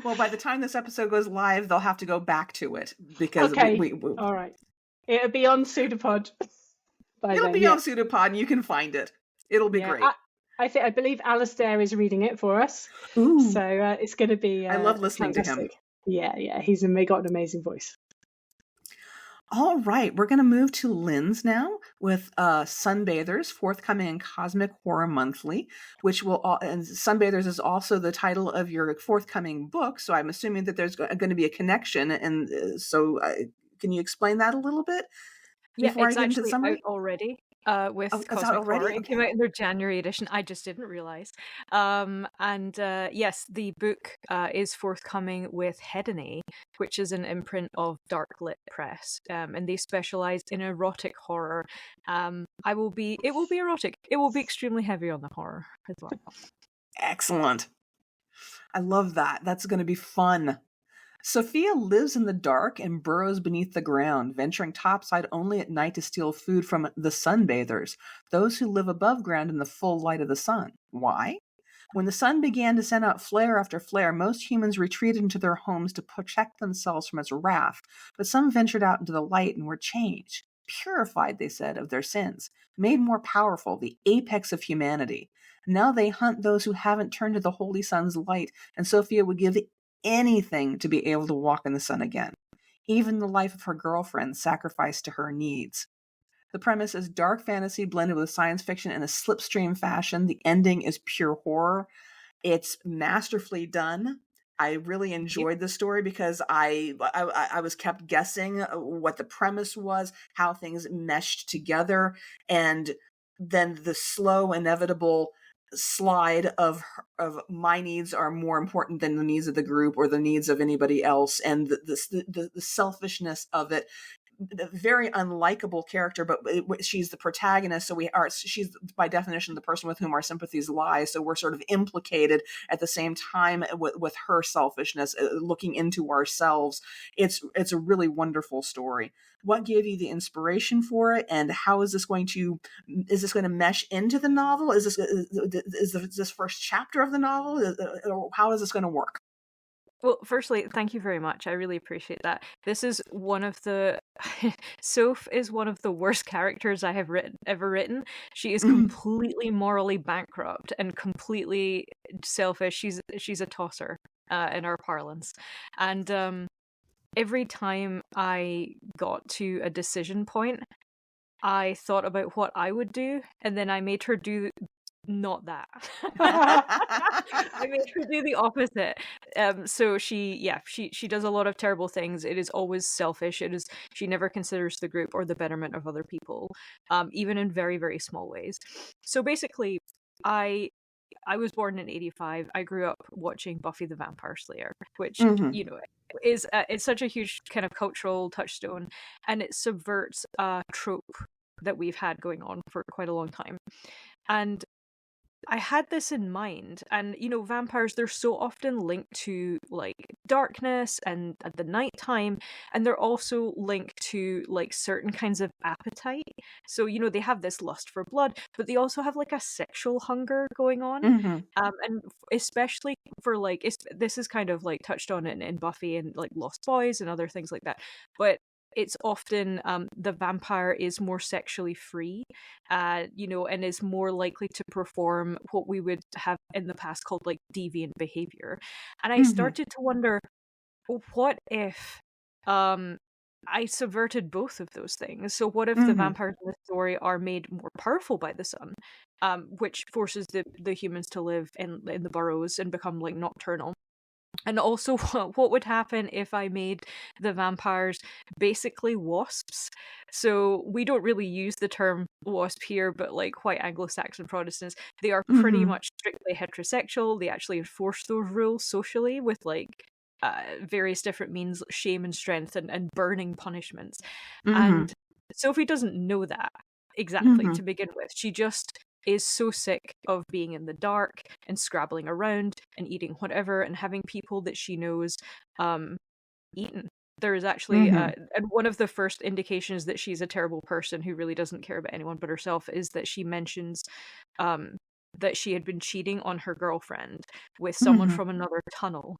Well, by the time this episode goes live, they'll have to go back to it because we all right. It'll be on PseudoPod. It'll be on PseudoPod, and you can find it. It'll be great. I believe Alistair is reading it for us. Ooh. So it's going to be. I love listening fantastic. to him. Yeah, he's got an amazing voice. All right, we're going to move to Lindz now with Sunbathers, forthcoming in Cosmic Horror Monthly, which will, and Sunbathers is also the title of your forthcoming book, so I'm assuming that there's going to be a connection, and so can you explain that a little bit? Yeah, it's actually out already. With Cosmic Horror. It came out in their January edition. I just didn't realize. Yes, the book is forthcoming with Hedony, which is an imprint of Darklit Press, and they specialize in erotic horror. It will be erotic. It will be extremely heavy on the horror as well. Excellent. I love that. That's going to be fun. Sophia lives in the dark and burrows beneath the ground, venturing topside only at night to steal food from the sunbathers, those who live above ground in the full light of the sun. Why? When the sun began to send out flare after flare, most humans retreated into their homes to protect themselves from its wrath, but some ventured out into the light and were changed, purified, they said, of their sins, made more powerful, the apex of humanity. Now they hunt those who haven't turned to the holy sun's light, and Sophia would give anything to be able to walk in the sun again, even the life of her girlfriend sacrificed to her needs. The premise is dark fantasy blended with science fiction in a slipstream fashion. The ending is pure horror. It's masterfully done. I really enjoyed the story because I was kept guessing what the premise was, how things meshed together, and then the slow, inevitable slide of my needs are more important than the needs of the group or the needs of anybody else, and the selfishness of it. A very unlikable character, but she's the protagonist, so she's by definition the person with whom our sympathies lie, so we're sort of implicated at the same time with her selfishness, looking into ourselves. It's a really wonderful story. What gave you the inspiration for it, and how is this going to mesh into the novel? Is this first chapter of the novel, or how is this going to work? Well, firstly, thank you very much. I really appreciate that. This is one of the... Soph is one of the worst characters I have ever written. She is completely morally bankrupt and completely selfish. She's a tosser, in our parlance. And every time I got to a decision point, I thought about what I would do, and then I made her do... not that. I made her do the opposite. So she does a lot of terrible things. It is always selfish. She never considers the group or the betterment of other people, even in very, very small ways. So basically, I was born in 1985. I grew up watching Buffy the Vampire Slayer, which is such a huge kind of cultural touchstone, and it subverts a trope that we've had going on for quite a long time. And I had this in mind, and vampires, they're so often linked to like darkness and at the nighttime, and they're also linked to like certain kinds of appetite. So they have this lust for blood, but they also have like a sexual hunger going on. And especially for like this is kind of like touched on in Buffy and like Lost Boys and other things like that. But it's often the vampire is more sexually free, you know, and is more likely to perform what we would have in the past called like deviant behavior. And I started to wonder, what if I subverted both of those things? So what if the vampires in the story are made more powerful by the sun, which forces the humans to live in the burrows and become like nocturnal? And also, what would happen if I made the vampires basically wasps? So we don't really use the term wasp here, but like white Anglo-Saxon Protestants, they are pretty much strictly heterosexual. They actually enforce those rules socially with like various different means, shame and strength, and burning punishments. And Sophie doesn't know that exactly to begin with. She just is so sick of being in the dark and scrabbling around and eating whatever and having people that she knows eaten. There is actually and one of the first indications that she's a terrible person who really doesn't care about anyone but herself is that she mentions that she had been cheating on her girlfriend with someone from another tunnel.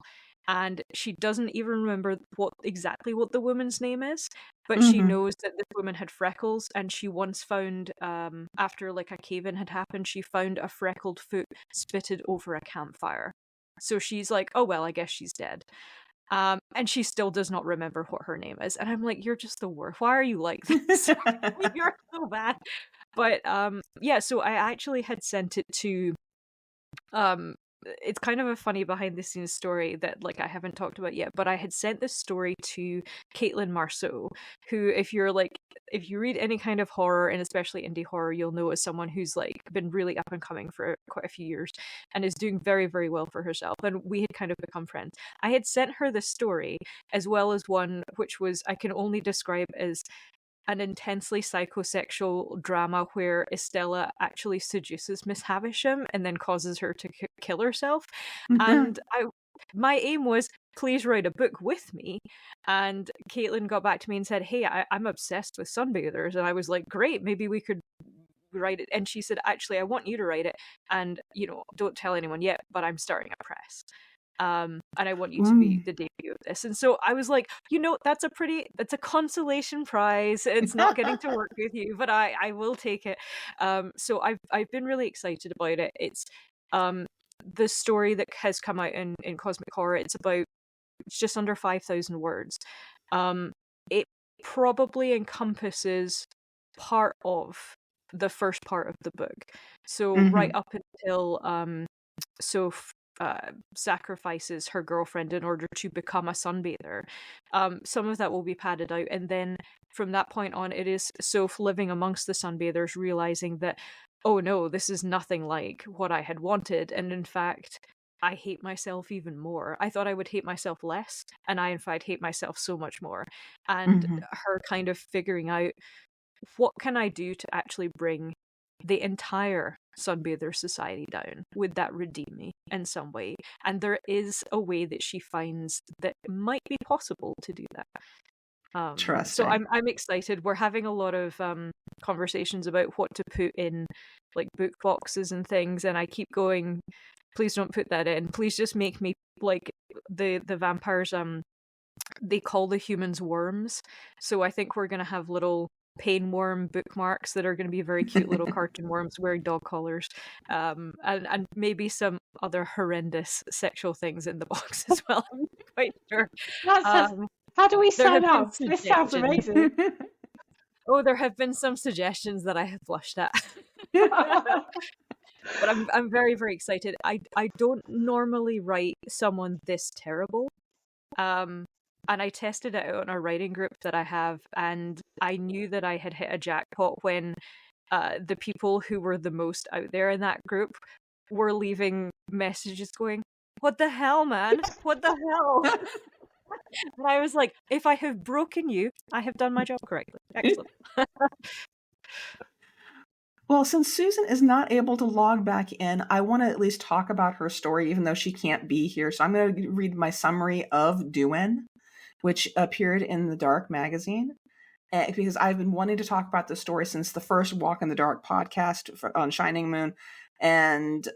And she doesn't even remember exactly what the woman's name is, but she knows that this woman had freckles, and she once found, after like a cave-in had happened, she found a freckled foot spitted over a campfire. So she's like, oh well, I guess she's dead. And she still does not remember what her name is. And I'm like, you're just the worst. Why are you like this? You're so bad. But yeah, so I actually had sent it to it's kind of a funny behind the scenes story that like I haven't talked about yet, but I had sent this story to Caitlin Marceau, who if you read any kind of horror, and especially indie horror, you'll know as someone who's like been really up and coming for quite a few years and is doing very, very well for herself. And we had kind of become friends. I had sent her this story as well as one which was, I can only describe as an intensely psychosexual drama where Estella actually seduces Miss Havisham and then causes her to kill herself. And my aim was, please write a book with me. And Caitlin got back to me and said, hey, I'm obsessed with Sunbathers. And I was like, great, maybe we could write it. And she said, actually, I want you to write it. And, you know, don't tell anyone yet, but I'm starting a press. And I want you to be the debut of this. And so I was like, you know, that's a consolation prize. It's not getting to work with you, but I will take it. So I've been really excited about it. It's the story that has come out in Cosmic Horror. It's just under 5,000 words. It probably encompasses part of the first part of the book. So right up until Soph sacrifices her girlfriend in order to become a sunbather. Some of that will be padded out, and then from that point on, it is Soph living amongst the sunbathers, realizing that, oh no, this is nothing like what I had wanted, and in fact, I hate myself even more. I thought I would hate myself less, and I in fact hate myself so much more. And her kind of figuring out, what can I do to actually bring the entire Sunbather society down? Would that redeem me in some way? And there is a way that she finds that might be possible to do that. So I'm excited. We're having a lot of conversations about what to put in like book boxes and things, and I keep going, please don't put that in. Please just make me like the vampires. They call the humans worms, so I think we're gonna have little pain worm bookmarks that are going to be very cute little cartoon worms wearing dog collars, and maybe some other horrendous sexual things in the box as well. I'm not quite sure. How do we sign up? This sounds amazing. Oh, there have been some suggestions that I have blushed at. But I'm very, very excited. I don't normally write someone this terrible. And I tested it out on a writing group that I have, and I knew that I had hit a jackpot when the people who were the most out there in that group were leaving messages going, what the hell, man? What the hell? And I was like, if I have broken you, I have done my job correctly. Excellent. Well, since Susan is not able to log back in, I want to at least talk about her story, even though she can't be here. So I'm going to read my summary of Duin, which appeared in the Dark magazine, because I've been wanting to talk about this story since the first Walk in the Dark podcast on Shining Moon, and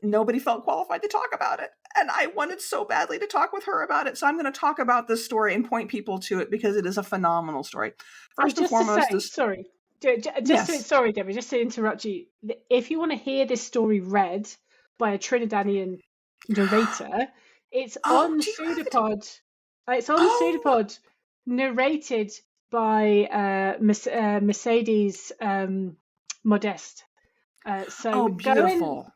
nobody felt qualified to talk about it. And I wanted so badly to talk with her about it. So I'm going to talk about this story and point people to it because it is a phenomenal story. First and foremost, sorry, yes. sorry, Debbie, just to interrupt you. If you want to hear this story read by a Trinidadian narrator, it's on PseudoPod. It's on PseudoPod, narrated by Mercedes Modeste. So beautiful!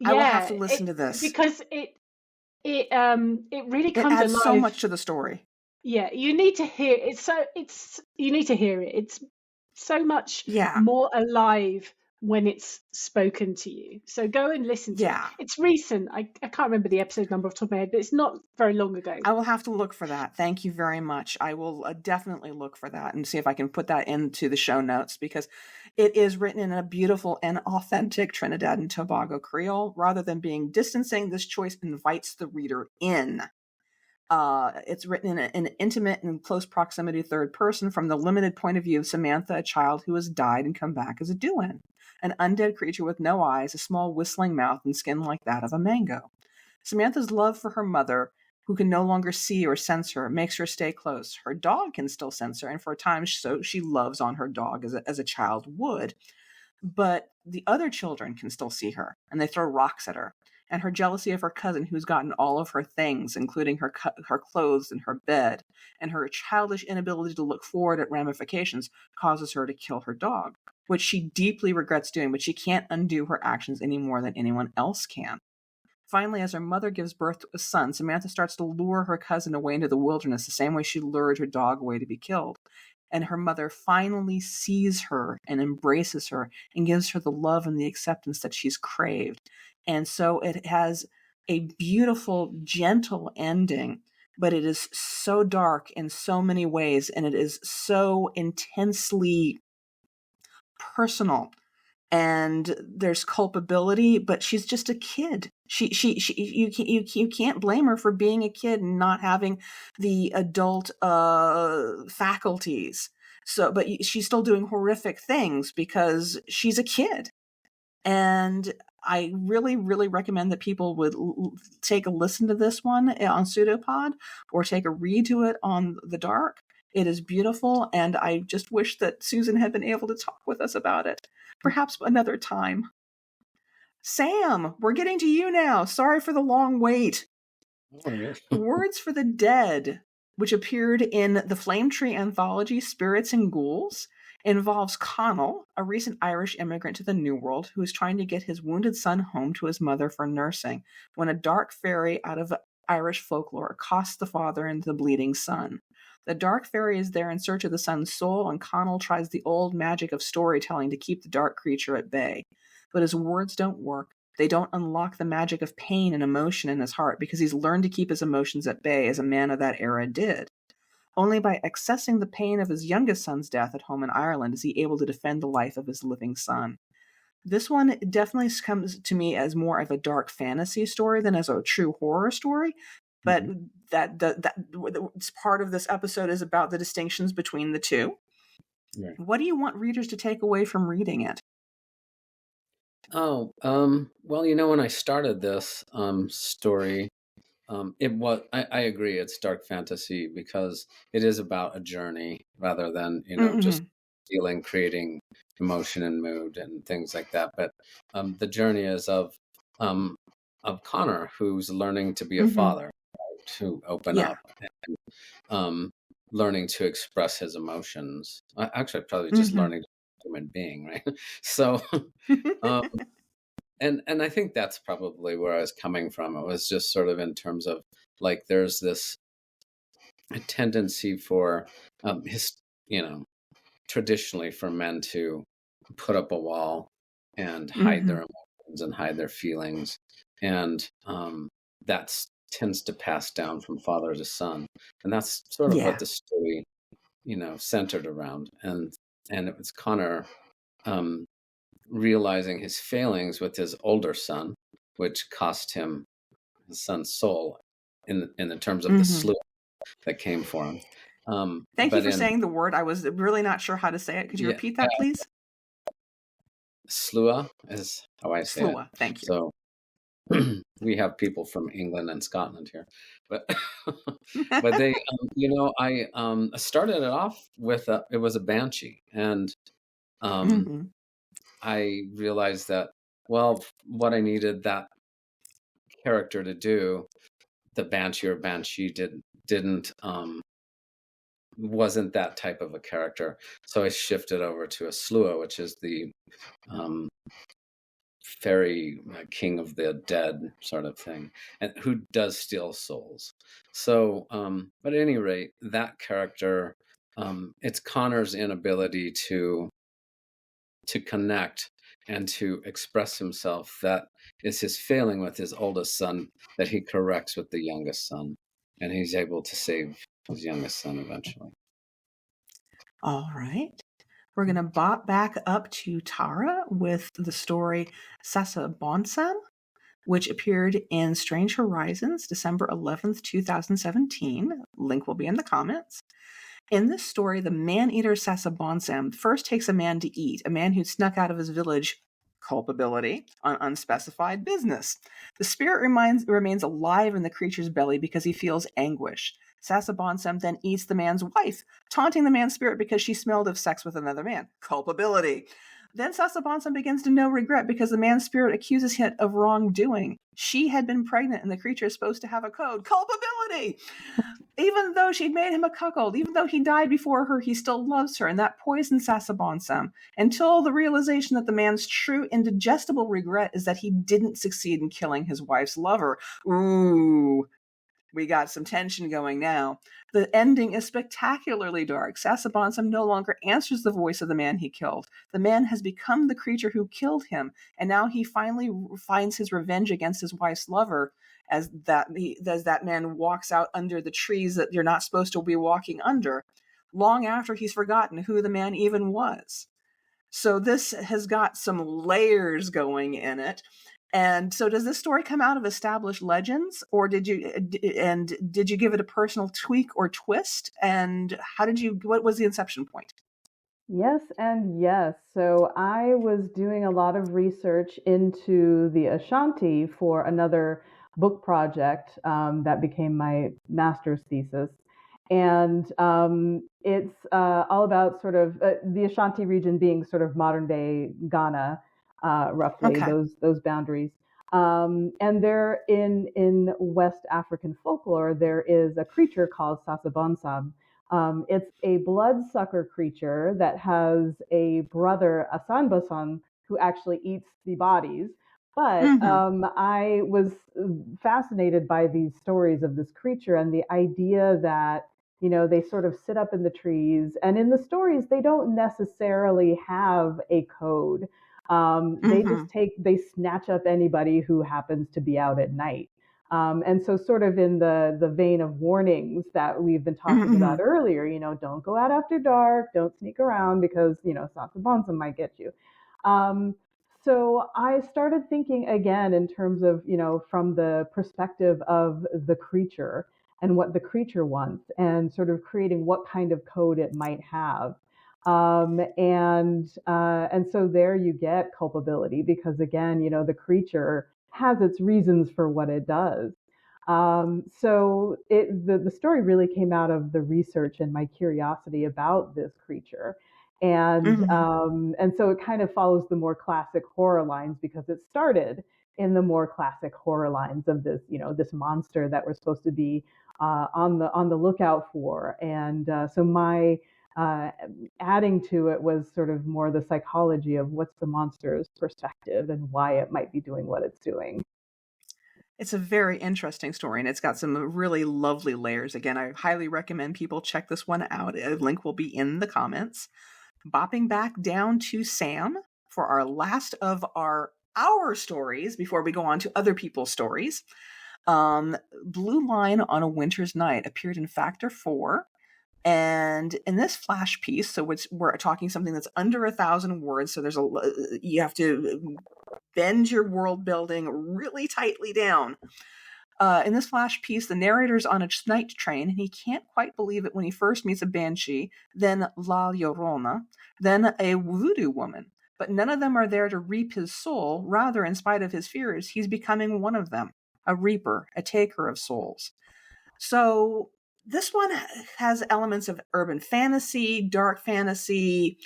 I will have to listen to this because it really comes alive. It adds so much to the story. Yeah, you need to hear it. You need to hear it. It's so much more alive when it's spoken to you. So go and listen to it. It's recent. I can't remember the episode number off the top of my head, but it's not very long ago. I will have to look for that. Thank you very much. I will definitely look for that and see if I can put that into the show notes, because it is written in a beautiful and authentic Trinidad and Tobago Creole. Rather than being distancing, this choice invites the reader in. It's written in an intimate and close proximity third person from the limited point of view of Samantha, a child who has died and come back as a Duan, an undead creature with no eyes, a small whistling mouth, and skin like that of a mango. Samantha's love for her mother, who can no longer see or sense her, makes her stay close. Her dog can still sense her, and for a time so she loves on her dog as a child would. But the other children can still see her, and they throw rocks at her. And her jealousy of her cousin, who's gotten all of her things, including her clothes and her bed, and her childish inability to look forward at ramifications, causes her to kill her dog, which she deeply regrets doing, but she can't undo her actions any more than anyone else can. Finally, as her mother gives birth to a son, Samantha starts to lure her cousin away into the wilderness the same way she lured her dog away to be killed. And her mother finally sees her and embraces her and gives her the love and the acceptance that she's craved. And so it has a beautiful, gentle ending, but it is so dark in so many ways, and it is so intensely personal. And there's culpability, but she's just a kid. You can't blame her for being a kid and not having the adult faculties. But she's still doing horrific things because she's a kid. And I really, really recommend that people would take a listen to this one on PseudoPod or take a read to it on The Dark. It is beautiful, and I just wish that Susan had been able to talk with us about it. Perhaps another time. Sam, we're getting to you now. Sorry for the long wait. Words for the Dead, which appeared in the Flametree anthology Spirits and Ghouls, involves Connell, a recent Irish immigrant to the New World who is trying to get his wounded son home to his mother for nursing, when a dark fairy out of Irish folklore accosts the father and the bleeding son. The dark fairy is there in search of the son's soul, and Connell tries the old magic of storytelling to keep the dark creature at bay. But his words don't work. They don't unlock the magic of pain and emotion in his heart, because he's learned to keep his emotions at bay as a man of that era did. Only by accessing the pain of his youngest son's death at home in Ireland is he able to defend the life of his living son. This one definitely comes to me as more of a dark fantasy story than as a true horror story. But that part of this episode is about the distinctions between the two. Right. What do you want readers to take away from reading it? Well, when I started this story, I agree, it's dark fantasy because it is about a journey rather than, just creating emotion and mood and things like that. But the journey is of Connor, who's learning to be a father, to open up and learning to express his emotions. Actually, probably just learning to be a human being, right? So, and I think that's probably where I was coming from. It was just sort of in terms of like there's this a tendency for traditionally for men to put up a wall and hide their emotions and hide their feelings, and that tends to pass down from father to son, and that's sort of what the story centered around. And it was Connor realizing his failings with his older son, which cost him his son's soul in the terms of the slough that came for him. Thank you for saying the word. I was really not sure how to say it. Could you repeat that, please? Slough is how I say it. Thank you. So, we have people from England and Scotland here, but but they, I started it off with it was a banshee, and I realized that, well, what I needed that character to do, the banshee didn't wasn't that type of a character, so I shifted over to a slua, which is the fairy king of the dead sort of thing, and who does steal souls. So, but at any rate, that character, it's Connor's inability to connect and to express himself that is his failing with his oldest son, that he corrects with the youngest son, and he's able to save his youngest son eventually. All right. We're going to bop back up to Tara with the story Sasa Bonsam, which appeared in Strange Horizons, December 11th, 2017. Link will be in the comments. In this story, the man-eater Sasa Bonsam first takes a man to eat, a man who snuck out of his village, culpability, on unspecified business. The spirit remains alive in the creature's belly because he feels anguish. Sasa Bonsam then eats the man's wife, taunting the man's spirit because she smelled of sex with another man. Culpability. Then Sasa Bonsam begins to know regret because the man's spirit accuses him of wrongdoing. She had been pregnant and the creature is supposed to have a code. Culpability! Even though she'd made him a cuckold, even though he died before her, he still loves her, and that poisons Sasa Bonsam until the realization that the man's true indigestible regret is that he didn't succeed in killing his wife's lover. Ooh. We got some tension going now. The ending is spectacularly dark. Sasa Bonsam no longer answers the voice of the man he killed. The man has become the creature who killed him, and now he finally finds his revenge against his wife's lover as that man walks out under the trees that you're not supposed to be walking under, long after he's forgotten who the man even was. So this has got some layers going in it. And so does this story come out of established legends, or did you give it a personal tweak or twist? And what was the inception point? Yes and yes. So I was doing a lot of research into the Ashanti for another book project that became my master's thesis. And it's all about sort of the Ashanti region being sort of modern day Ghana, roughly, Okay. those boundaries. And there in West African folklore, there is a creature called Sasa Bonsam. It's a bloodsucker creature that has a brother, Asanbasan, who actually eats the bodies. But I was fascinated by these stories of this creature and the idea that, they sort of sit up in the trees. And in the stories, they don't necessarily have a code. They snatch up anybody who happens to be out at night. And so sort of in the vein of warnings that we've been talking about earlier, don't go out after dark, don't sneak around because, Sasa Bonsam might get you. So I started thinking again in terms of, from the perspective of the creature and what the creature wants and sort of creating what kind of code it might have. And so there you get culpability because again, the creature has its reasons for what it does. So the story really came out of the research and my curiosity about this creature. And so it kind of follows the more classic horror lines because it started in the more classic horror lines of this, this monster that we're supposed to be on the lookout for. And so my adding to it was sort of more the psychology of what's the monster's perspective and why it might be doing what it's doing. It's a very interesting story, and it's got some really lovely layers. Again, I highly recommend people check this one out. A link will be in the comments. Bopping back down to Sam for our last of our stories before we go on to other people's stories. Blue Line on a Winter's Night appeared in Factor 4. And in this flash piece, so we're talking something that's under 1,000 words, so you have to bend your world building really tightly down. In this flash piece, the narrator's on a night train, and he can't quite believe it when he first meets a banshee, then La Llorona, then a voodoo woman. but none of them are there to reap his soul. Rather, in spite of his fears, he's becoming one of them, a reaper, a taker of souls. So this one has elements of urban fantasy, dark fantasy.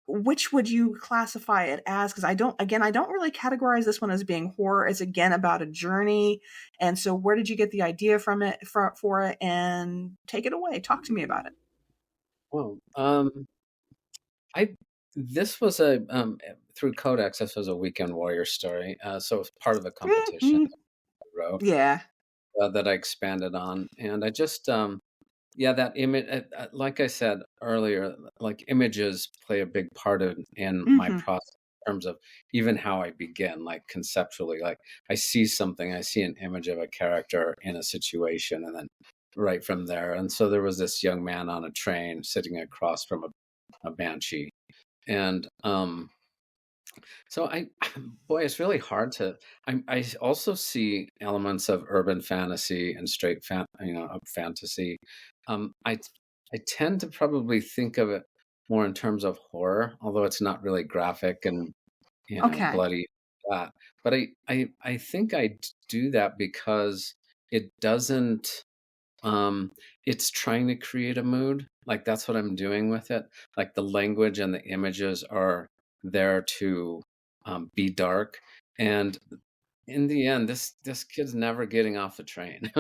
Which would you classify it as? Because I don't really categorize this one as being horror. It's again about a journey. And so where did you get the idea from it for it? And take it away. Talk to me about it. Well, this was through Codex. This was a Weekend Warrior story. So it was part of a competition I wrote. Yeah. That I expanded on, and I just that image, like I said earlier, like images play a big part in my process in terms of even how I begin, like conceptually. Like I see something, I see an image of a character in a situation, and then right from there. And so there was this young man on a train sitting across from a banshee, and so it's really hard to. I also see elements of urban fantasy and straight fantasy. I tend to probably think of it more in terms of horror, although it's not really graphic and bloody. But I think I do that because it doesn't. It's trying to create a mood. Like that's what I'm doing with it. Like the language and the images are there to be dark, and in the end this kid's never getting off the train.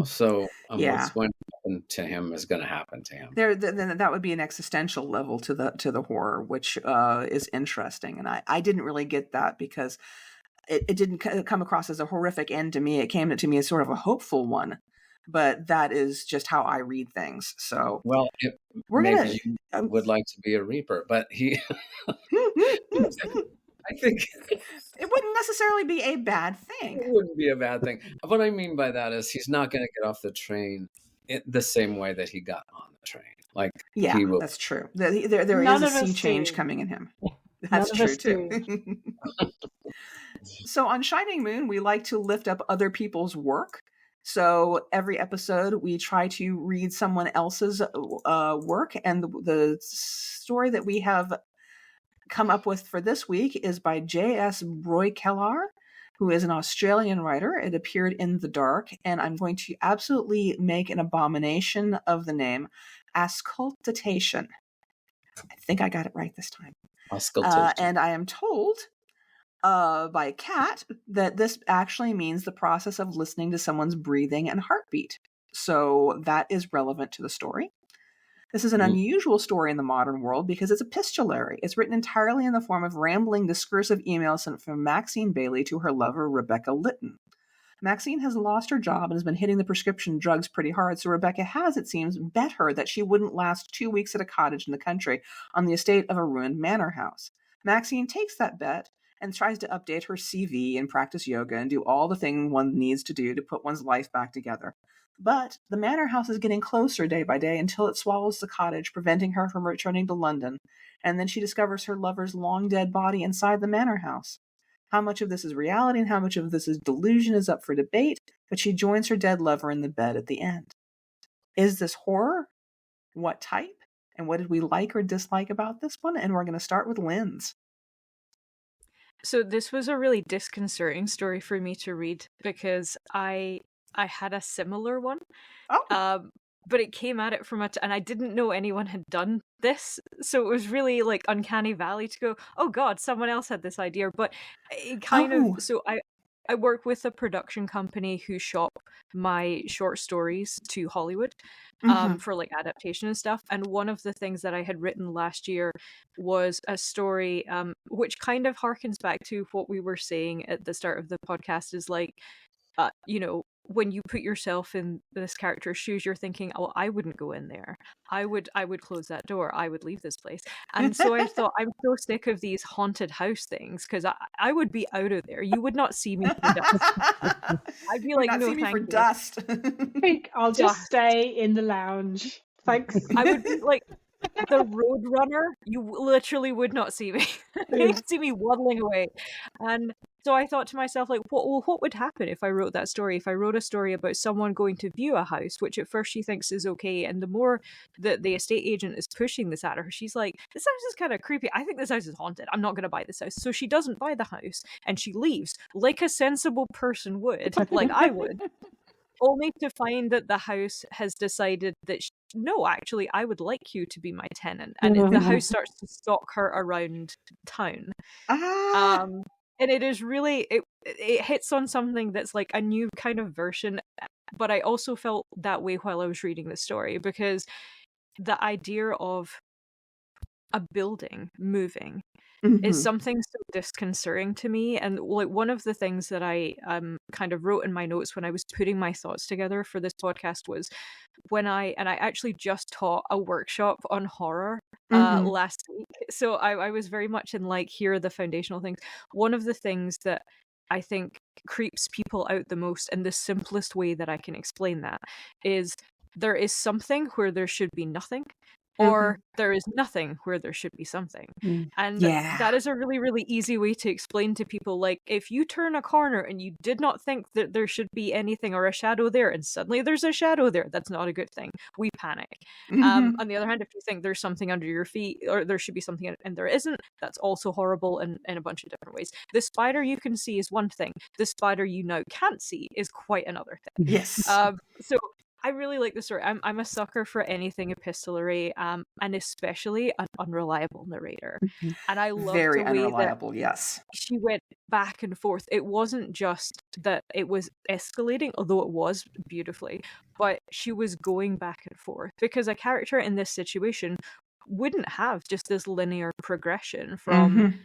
So what's going to happen to him is going to happen to him. Then that would be an existential level to the horror, which is interesting, and I didn't really get that because it didn't come across as a horrific end to me. It came to me as sort of a hopeful one. But that is just how I read things. So, well, maybe you would like to be a reaper, but he, I think it wouldn't necessarily be a bad thing. It wouldn't be a bad thing. What I mean by that is he's not going to get off the train the same way that he got on the train. Like, that's true. There is a sea change coming in him. That's true too. So on Shining Moon, we like to lift up other people's work. So every episode, we try to read someone else's work. And the story that we have come up with for this week is by J.S. Breukelaar, who is an Australian writer. It appeared in The Dark. And I'm going to absolutely make an abomination of the name, Auscultation. I think I got it right this time. And I am told by Kat that this actually means the process of listening to someone's breathing and heartbeat. So that is relevant to the story. This is an unusual story in the modern world because it's epistolary. It's written entirely in the form of rambling, discursive emails sent from Maxine Bailey to her lover, Rebecca Litton. Maxine has lost her job and has been hitting the prescription drugs pretty hard, so Rebecca has, it seems, bet her that she wouldn't last 2 weeks at a cottage in the country on the estate of a ruined manor house. Maxine takes that bet and tries to update her CV and practice yoga and do all the things one needs to do to put one's life back together. But the manor house is getting closer day by day until it swallows the cottage, preventing her from returning to London. And then she discovers her lover's long-dead body inside the manor house. How much of this is reality and how much of this is delusion is up for debate, but she joins her dead lover in the bed at the end. Is this horror? What type? And what did we like or dislike about this one? And we're going to start with Lindz. So this was a really disconcerting story for me to read because I had a similar one. But it came at it from and I didn't know anyone had done this. So it was really like uncanny valley to go, oh God, someone else had this idea. But it kind of, so I work with a production company who shop my short stories to Hollywood for like adaptation and stuff. And one of the things that I had written last year was a story which kind of harkens back to what we were saying at the start of the podcast is like, when you put yourself in this character's shoes, you're thinking, oh, I wouldn't go in there. I would close that door. I would leave this place. And so I thought, I'm so sick of these haunted house things because I would be out of there. You would not see me for dust. I'd be like, no, thank you. Dust. I think I'll just stay in the lounge. Thanks. I would be like the road runner. You literally would not see me. You'd see me waddling away. And So I thought to myself, like, what would happen if I wrote that story? If I wrote a story about someone going to view a house, which at first she thinks is okay, and the more that the estate agent is pushing this at her, she's like, this house is kind of creepy. I think this house is haunted. I'm not going to buy this house. So she doesn't buy the house, and she leaves like a sensible person would, like I would. Only to find that the house has decided that, no, actually, I would like you to be my tenant. And the house starts to stalk her around town. And it is really, it hits on something that's like a new kind of version. But I also felt that way while I was reading the story, because the idea of a building moving is something so disconcerting to me. And like one of the things that I kind of wrote in my notes when I was putting my thoughts together for this podcast was when I actually just taught a workshop on horror last week. So I was very much in like, here are the foundational things. One of the things that I think creeps people out the most, and the simplest way that I can explain that, is there is something where there should be nothing. Or there is nothing where there should be something. And that is a really, really easy way to explain to people, like, if you turn a corner and you did not think that there should be anything or a shadow there, and suddenly there's a shadow there, that's not a good thing. We panic. On the other hand, if you think there's something under your feet, or there should be something and there isn't, that's also horrible in a bunch of different ways. The spider you can see is one thing. The spider you now can't see is quite another thing. Yes. So I really like the story. I'm a sucker for anything epistolary, and especially an unreliable narrator. And I love very the way unreliable. that Yes, she went back and forth. It wasn't just that it was escalating, although it was beautifully, but she was going back and forth, because a character in this situation wouldn't have just this linear progression from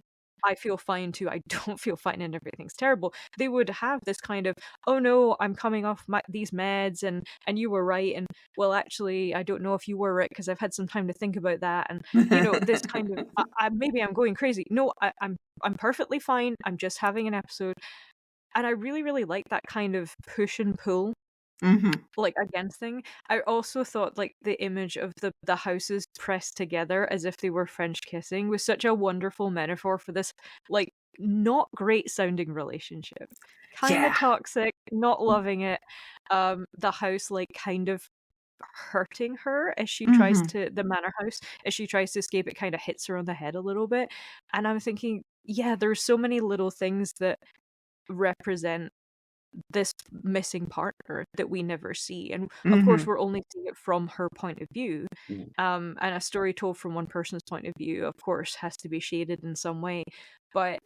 I feel fine to I don't feel fine and everything's terrible. They would have this kind of, oh no, I'm coming off these meds and you were right, and well actually I don't know if you were right because I've had some time to think about that, and you know, this kind of maybe I'm going crazy. No, I'm perfectly fine. I'm just having an episode. And I really, really like that kind of push and pull. Like against thing. I also thought like the image of the houses pressed together as if they were French kissing was such a wonderful metaphor for this like not great sounding relationship. Kind of toxic, not loving it. The house like kind of hurting her as she tries to, the manor house, as she tries to escape, it kind of hits her on the head a little bit. And I'm thinking, yeah, there's so many little things that represent this missing partner that we never see, and of course we're only seeing it from her point of view, and a story told from one person's point of view of course has to be shaded in some way, but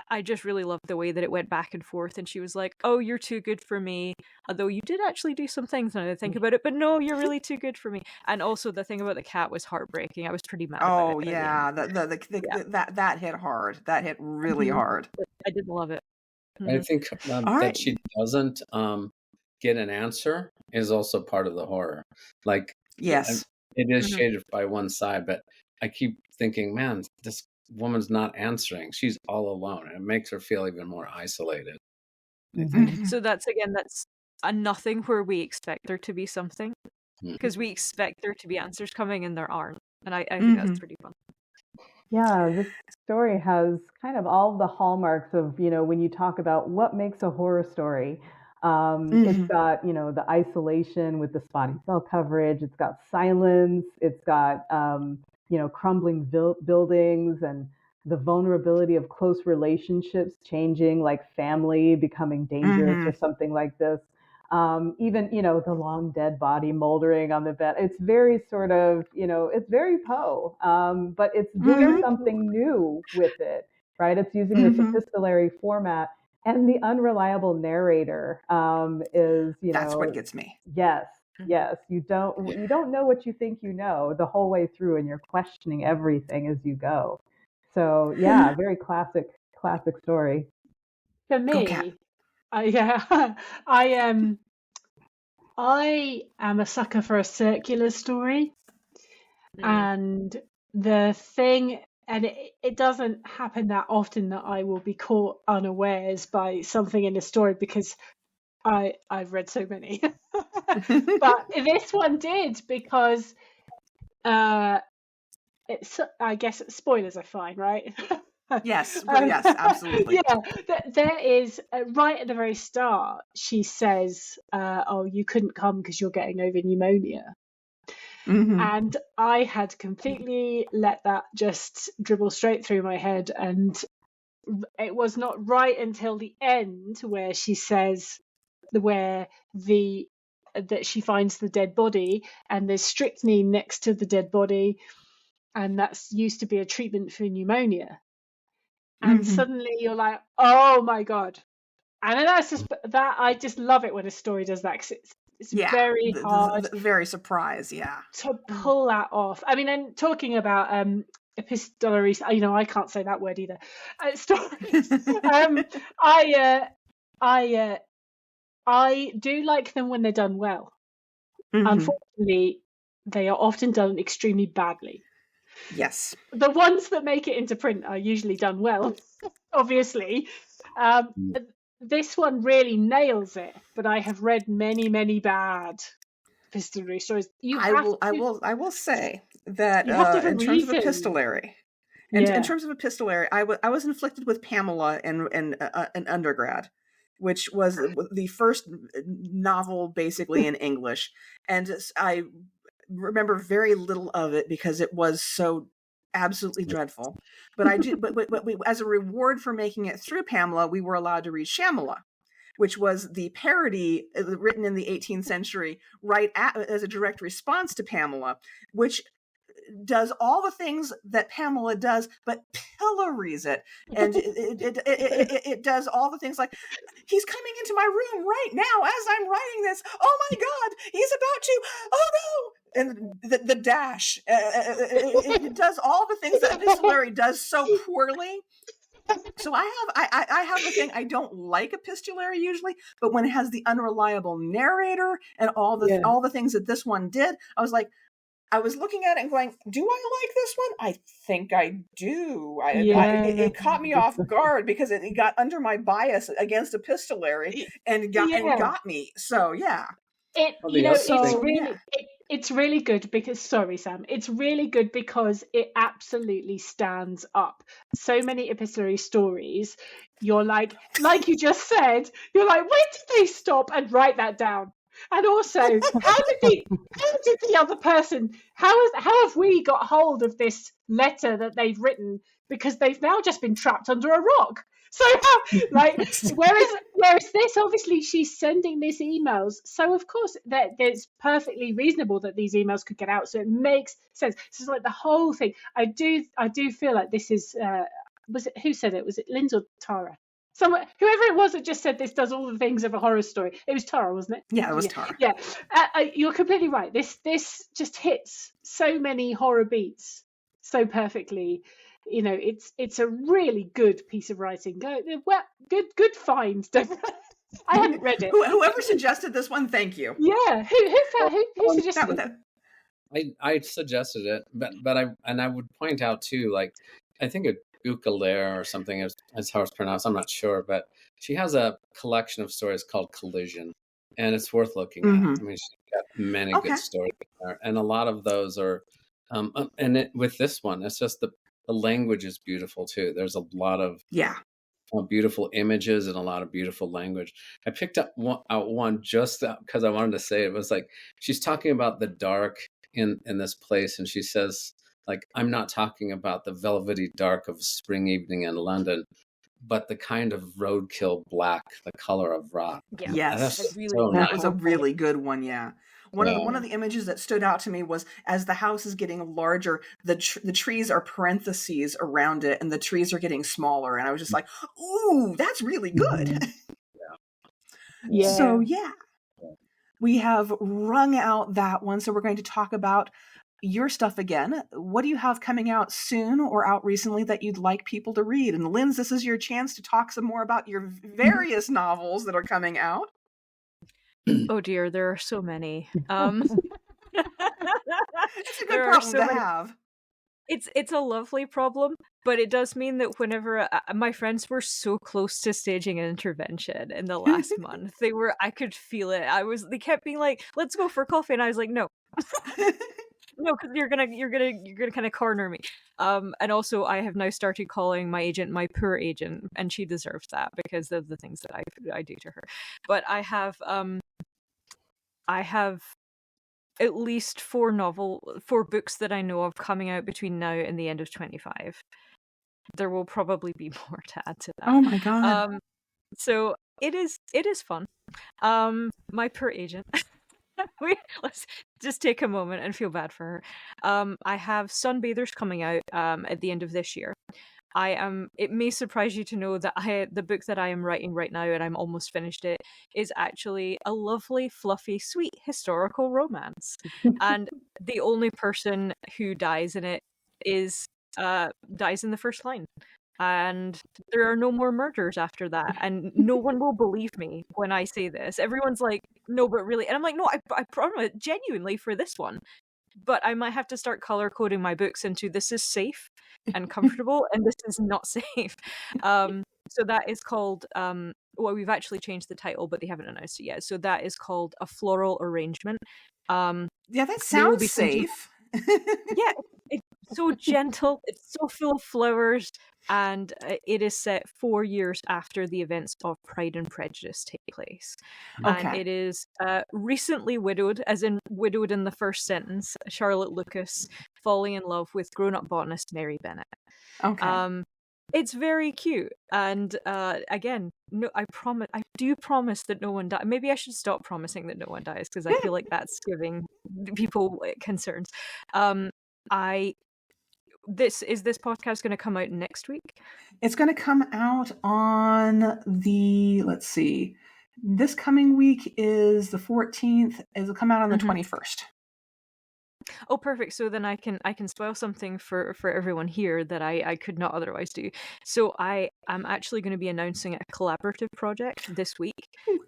I just really loved the way that it went back and forth, and she was like, oh, you're too good for me, although you did actually do some things now that I think about it, but no, you're really too good for me. And also the thing about the cat was heartbreaking. I was pretty mad about it. That hit hard. That hit really hard. I did love it. I think that she doesn't get an answer is also part of the horror. Like, yes, it is shaded by one side, but I keep thinking, man, this woman's not answering. She's all alone. And it makes her feel even more isolated. So that's a nothing where we expect there to be something, because we expect there to be answers coming and there aren't. And I think that's pretty fun. Yeah, this story has kind of all the hallmarks of, you know, when you talk about what makes a horror story. It's got, you know, the isolation with the spotty cell coverage. It's got silence. It's got, you know, crumbling buildings and the vulnerability of close relationships changing, like family becoming dangerous or something like this. Even, you know, the long dead body moldering on the bed. It's very sort of, you know, it's very Poe, but it's doing something new with it, right? It's using this epistolary format, and the unreliable narrator is, you know, that's what gets me. Yes. You don't know what you think you know the whole way through, and you're questioning everything as you go. So yeah, very classic story. For me, I am a sucker for a circular story, and the thing, and it doesn't happen that often that I will be caught unawares by something in a story, because I've read so many, but this one did, because it's, I guess spoilers are fine, right? Yes, yes, absolutely. Yeah, there is right at the very start. She says, "Oh, you couldn't come because you're getting over pneumonia." Mm-hmm. And I had completely let that just dribble straight through my head, and it was not right until the end where she says that she finds the dead body and there's strychnine next to the dead body, and that's used to be a treatment for pneumonia. And suddenly you're like, oh my god. And then that's just that. I just love it when a story does that, 'cause it's very hard, very surprised, to pull that off. I mean, and talking about epistolary, I can't say that word either. Stories. I do like them when they're done well. Unfortunately, they are often done extremely badly. Yes. The ones that make it into print are usually done well, obviously. This one really nails it, but I have read many, many bad epistolary stories. I will say that in terms of epistolary, in terms of epistolary, I was inflicted with Pamela in undergrad, which was the first novel basically in English, and I remember very little of it because it was so absolutely dreadful. But I do. But we, as a reward for making it through Pamela, we were allowed to read Shamala, which was the parody written in the 18th century, as a direct response to Pamela, which does all the things that Pamela does, but pillories it. And it does all the things like, he's coming into my room right now as I'm writing this. Oh my God, he's about to, oh no. And the dash, it does all the things that epistolary does so poorly. So I have the thing, I don't like epistolary usually, but when it has the unreliable narrator and all the things that this one did, I was looking at it and going, do I like this one? I think I do. It caught me off guard because it got under my bias against epistolary and got me. So yeah. It's really good because, sorry, Sam, it's really good because it absolutely stands up. So many epistolary stories, you're like you just said, you're like, when did they stop and write that down? And also, how did the other person, how have we got hold of this letter that they've written? Because they've now just been trapped under a rock. So whereas this, obviously she's sending these emails, so of course that it's perfectly reasonable that these emails could get out, so it makes sense. So it's like the whole thing. I do feel like this is was it, who said it? Was it Lindz or Tara? Whoever it was that just said this does all the things of a horror story. It was Tara, wasn't it? Yeah, it was Tara. Yeah, you're completely right. This just hits so many horror beats so perfectly. It's a really good piece of writing. Good find. I hadn't read it. Whoever suggested this one, thank you. Yeah, who suggested it? I suggested it, but I would point out too, like, I think a Breukelaar or something is how it's pronounced. I'm not sure, but she has a collection of stories called Collision, and it's worth looking at. I mean, she's got many good stories there, and a lot of those are. With this one, it's just the language is beautiful too. There's a lot of beautiful images and a lot of beautiful language. I picked up one just because I wanted to say it. It was like she's talking about the dark in this place, and she says, like, I'm not talking about the velvety dark of spring evening in London, but the kind of roadkill black, the color of rock. Yeah. Yes, that was a really good one. Yeah. One of the images that stood out to me was, as the house is getting larger, the trees are parentheses around it, and the trees are getting smaller. And I was just like, ooh, that's really good. Yeah. So yeah, we have wrung out that one. So we're going to talk about your stuff again. What do you have coming out soon or out recently that you'd like people to read? And Lindz, this is your chance to talk some more about your various novels that are coming out. Oh dear, there are so many. It's a good problem to have. It's a lovely problem, but it does mean that whenever my friends were so close to staging an intervention in the last month, I could feel it. They kept being like, "Let's go for coffee," and I was like, "No." No, because you're gonna kind of corner me. And also I have now started calling my agent my poor agent, and she deserves that because of the things that I do to her. But I have at least 4 books that I know of coming out between now and the end of 25. There will probably be more to add to that. Oh my God. So it is fun. My poor agent. Let's just take a moment and feel bad for her. I have Sunbathers coming out at the end of this year. It may surprise you to know that the book that I am writing right now, and I'm almost finished it, is actually a lovely, fluffy, sweet historical romance. And the only person who dies in it dies in the first line. And there are no more murders after that, and no one will believe me when I say this. Everyone's like, no, but really, and I'm like, no, I promise, genuinely, for this one. But I might have to start color coding my books into this is safe and comfortable, and this is not safe. So that is called well, we've actually changed the title, but they haven't announced it yet. So that is called A Floral Arrangement. Yeah, that sounds safe. Yeah, it's so gentle. It's so full of flowers, and it is set 4 years after the events of Pride and Prejudice take place. Okay. And it is recently widowed, as in widowed in the first sentence, Charlotte Lucas falling in love with grown-up botanist Mary Bennett. Okay. It's very cute, and again, no, I do promise that no one dies. Maybe I should stop promising that no one dies, because I feel like that's giving people concerns. This podcast going to come out next week? It's going to come out on let's see, this coming week is the 14th. It'll come out on the 21st. Oh, perfect. So then I can spoil something for everyone here that I could not otherwise do. So I am actually going to be announcing a collaborative project this week.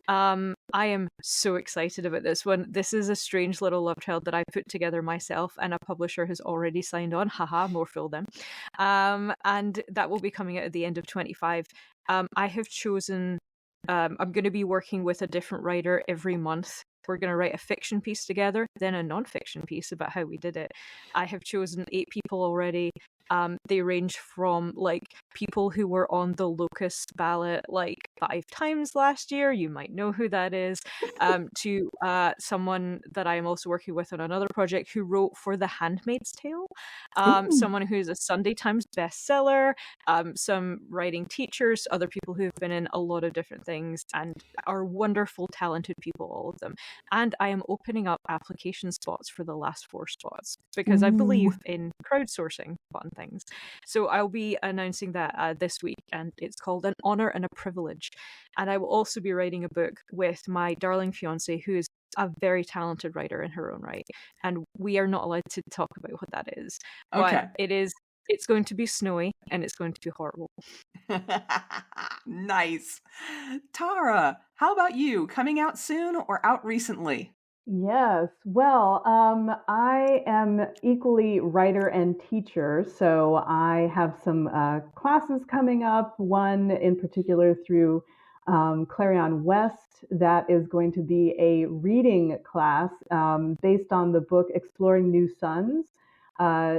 I am so excited about this one. This is a strange little love child that I put together myself, and a publisher has already signed on. Haha, more fool them. And that will be coming out at the end of 25. I have chosen. I'm going to be working with a different writer every month. We're going to write a fiction piece together, then a non-fiction piece about how we did it. I have chosen 8 people already. They range from like people who were on the Locust ballot like 5 times last year, you might know who that is, to someone that I am also working with on another project who wrote for The Handmaid's Tale, someone who's a Sunday Times bestseller, some writing teachers, other people who have been in a lot of different things and are wonderful, talented people, all of them. And I am opening up application spots for the last 4 spots because I believe in crowdsourcing fun things. So I'll be announcing that this week, and it's called An Honor and a Privilege. And I will also be writing a book with my darling fiance, who is a very talented writer in her own right. And we are not allowed to talk about what that is. Okay. But it's going to be snowy, and it's going to be horrible. Nice. Tara, how about you? Coming out soon or out recently? Yes. Well, I am equally writer and teacher, so I have some classes coming up, one in particular through Clarion West that is going to be a reading class based on the book Exploring New Suns,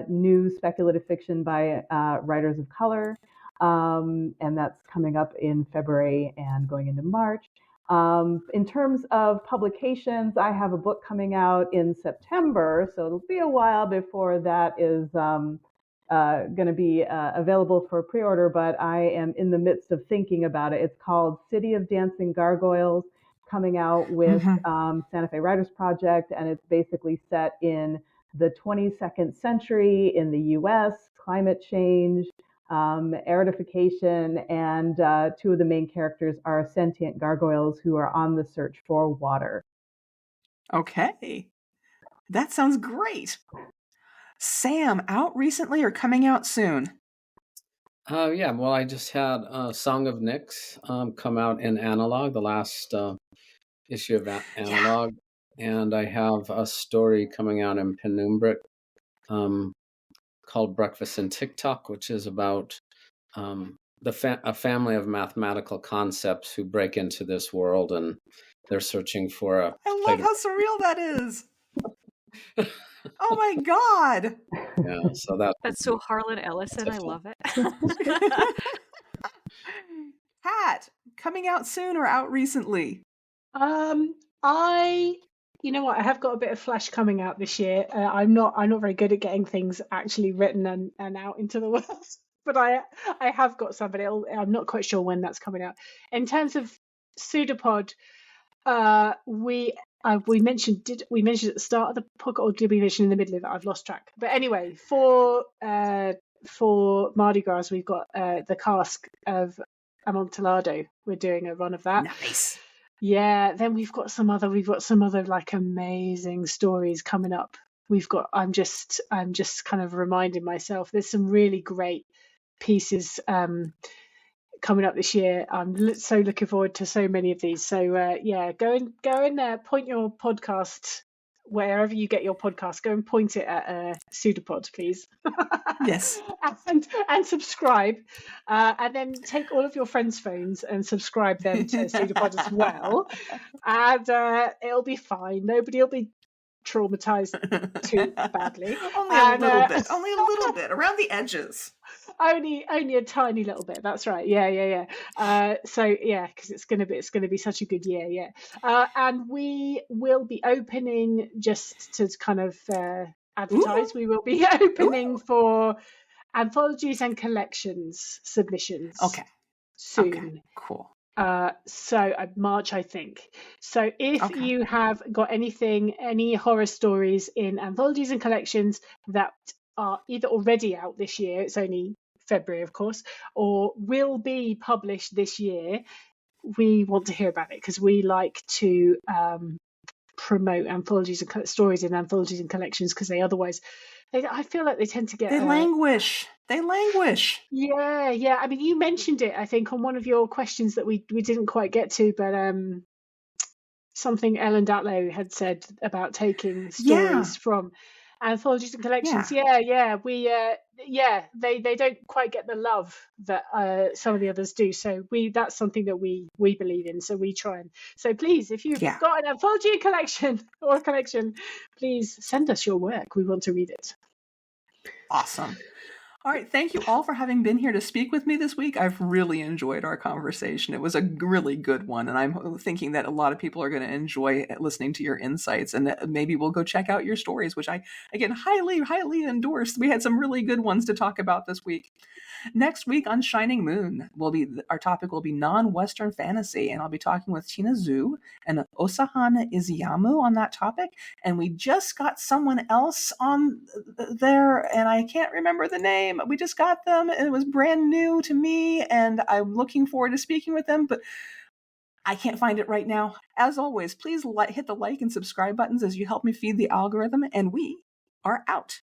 new speculative fiction by writers of color, and that's coming up in February and going into March. In terms of publications, I have a book coming out in September, so it'll be a while before that is going to be available for pre-order, but I am in the midst of thinking about it. It's called City of Dancing Gargoyles, coming out with Santa Fe Writers Project, and it's basically set in the 22nd century in the U.S., climate change, aridification, and 2 of the main characters are sentient gargoyles who are on the search for water. Okay. That sounds great. Sam, out recently or coming out soon? Yeah, well, I just had Song of Nyx come out in Analog, the last issue of Analog. And I have a story coming out in Penumbra called Breakfast in TikTok, which is about a family of mathematical concepts who break into this world, and they're searching for I love how surreal that is. Oh my God. Yeah, so That's so Harlan Ellison. I love it. Hat, coming out soon or out recently? You know what? I have got a bit of Flash coming out this year. I'm not very good at getting things actually written and out into the world, but I have got some. But I'm not quite sure when that's coming out. In terms of PseudoPod, we mentioned at the start of the podcast, or did we mention in the middle of it? I've lost track. But anyway, for Mardi Gras, we've got the cask of Amontillado. We're doing a run of that. Nice. Yeah, then we've got some other like amazing stories coming up. I'm just kind of reminding myself there's some really great pieces coming up this year. I'm so looking forward to so many of these. So yeah, go in there, point your podcast wherever you get your podcast. Go and point it at PseudoPod, please. Yes. and subscribe, and then take all of your friends' phones and subscribe them to PseudoPod as well, and it'll be fine. Nobody will be traumatized too badly. Only a little bit around the edges. Only a tiny little bit. That's right. Yeah. So yeah, because it's gonna be such a good year. Yeah. And we will be opening, just to kind of advertise. We will be opening for anthologies and collections submissions. Okay. Soon. Okay. Cool. So March, I think. So if you have got any horror stories in anthologies and collections that are either already out this year, it's only February, of course, or will be published this year, we want to hear about it, because we like to promote anthologies and stories in anthologies and collections, because I feel like they tend to get... They languish. Yeah. I mean, you mentioned it, I think, on one of your questions that we didn't quite get to, but something Ellen Datlow had said about taking stories from anthologies and collections. They don't quite get the love that some of the others do. So that's something that we believe in. So we try and... So please, if you've got an anthology collection or a collection, please send us your work. We want to read it. Awesome. All right. Thank you all for having been here to speak with me this week. I've really enjoyed our conversation. It was a really good one. And I'm thinking that a lot of people are going to enjoy listening to your insights, and maybe we'll go check out your stories, which I, again, highly, highly endorse. We had some really good ones to talk about this week. Next week on Shining Moon, our topic will be non-Western fantasy, and I'll be talking with Tina Zhu and Osahana Izuyamu on that topic. And we just got someone else on there, and I can't remember the name. We just got them, and it was brand new to me, and I'm looking forward to speaking with them, but I can't find it right now. As always, please hit the like and subscribe buttons as you help me feed the algorithm, and we are out.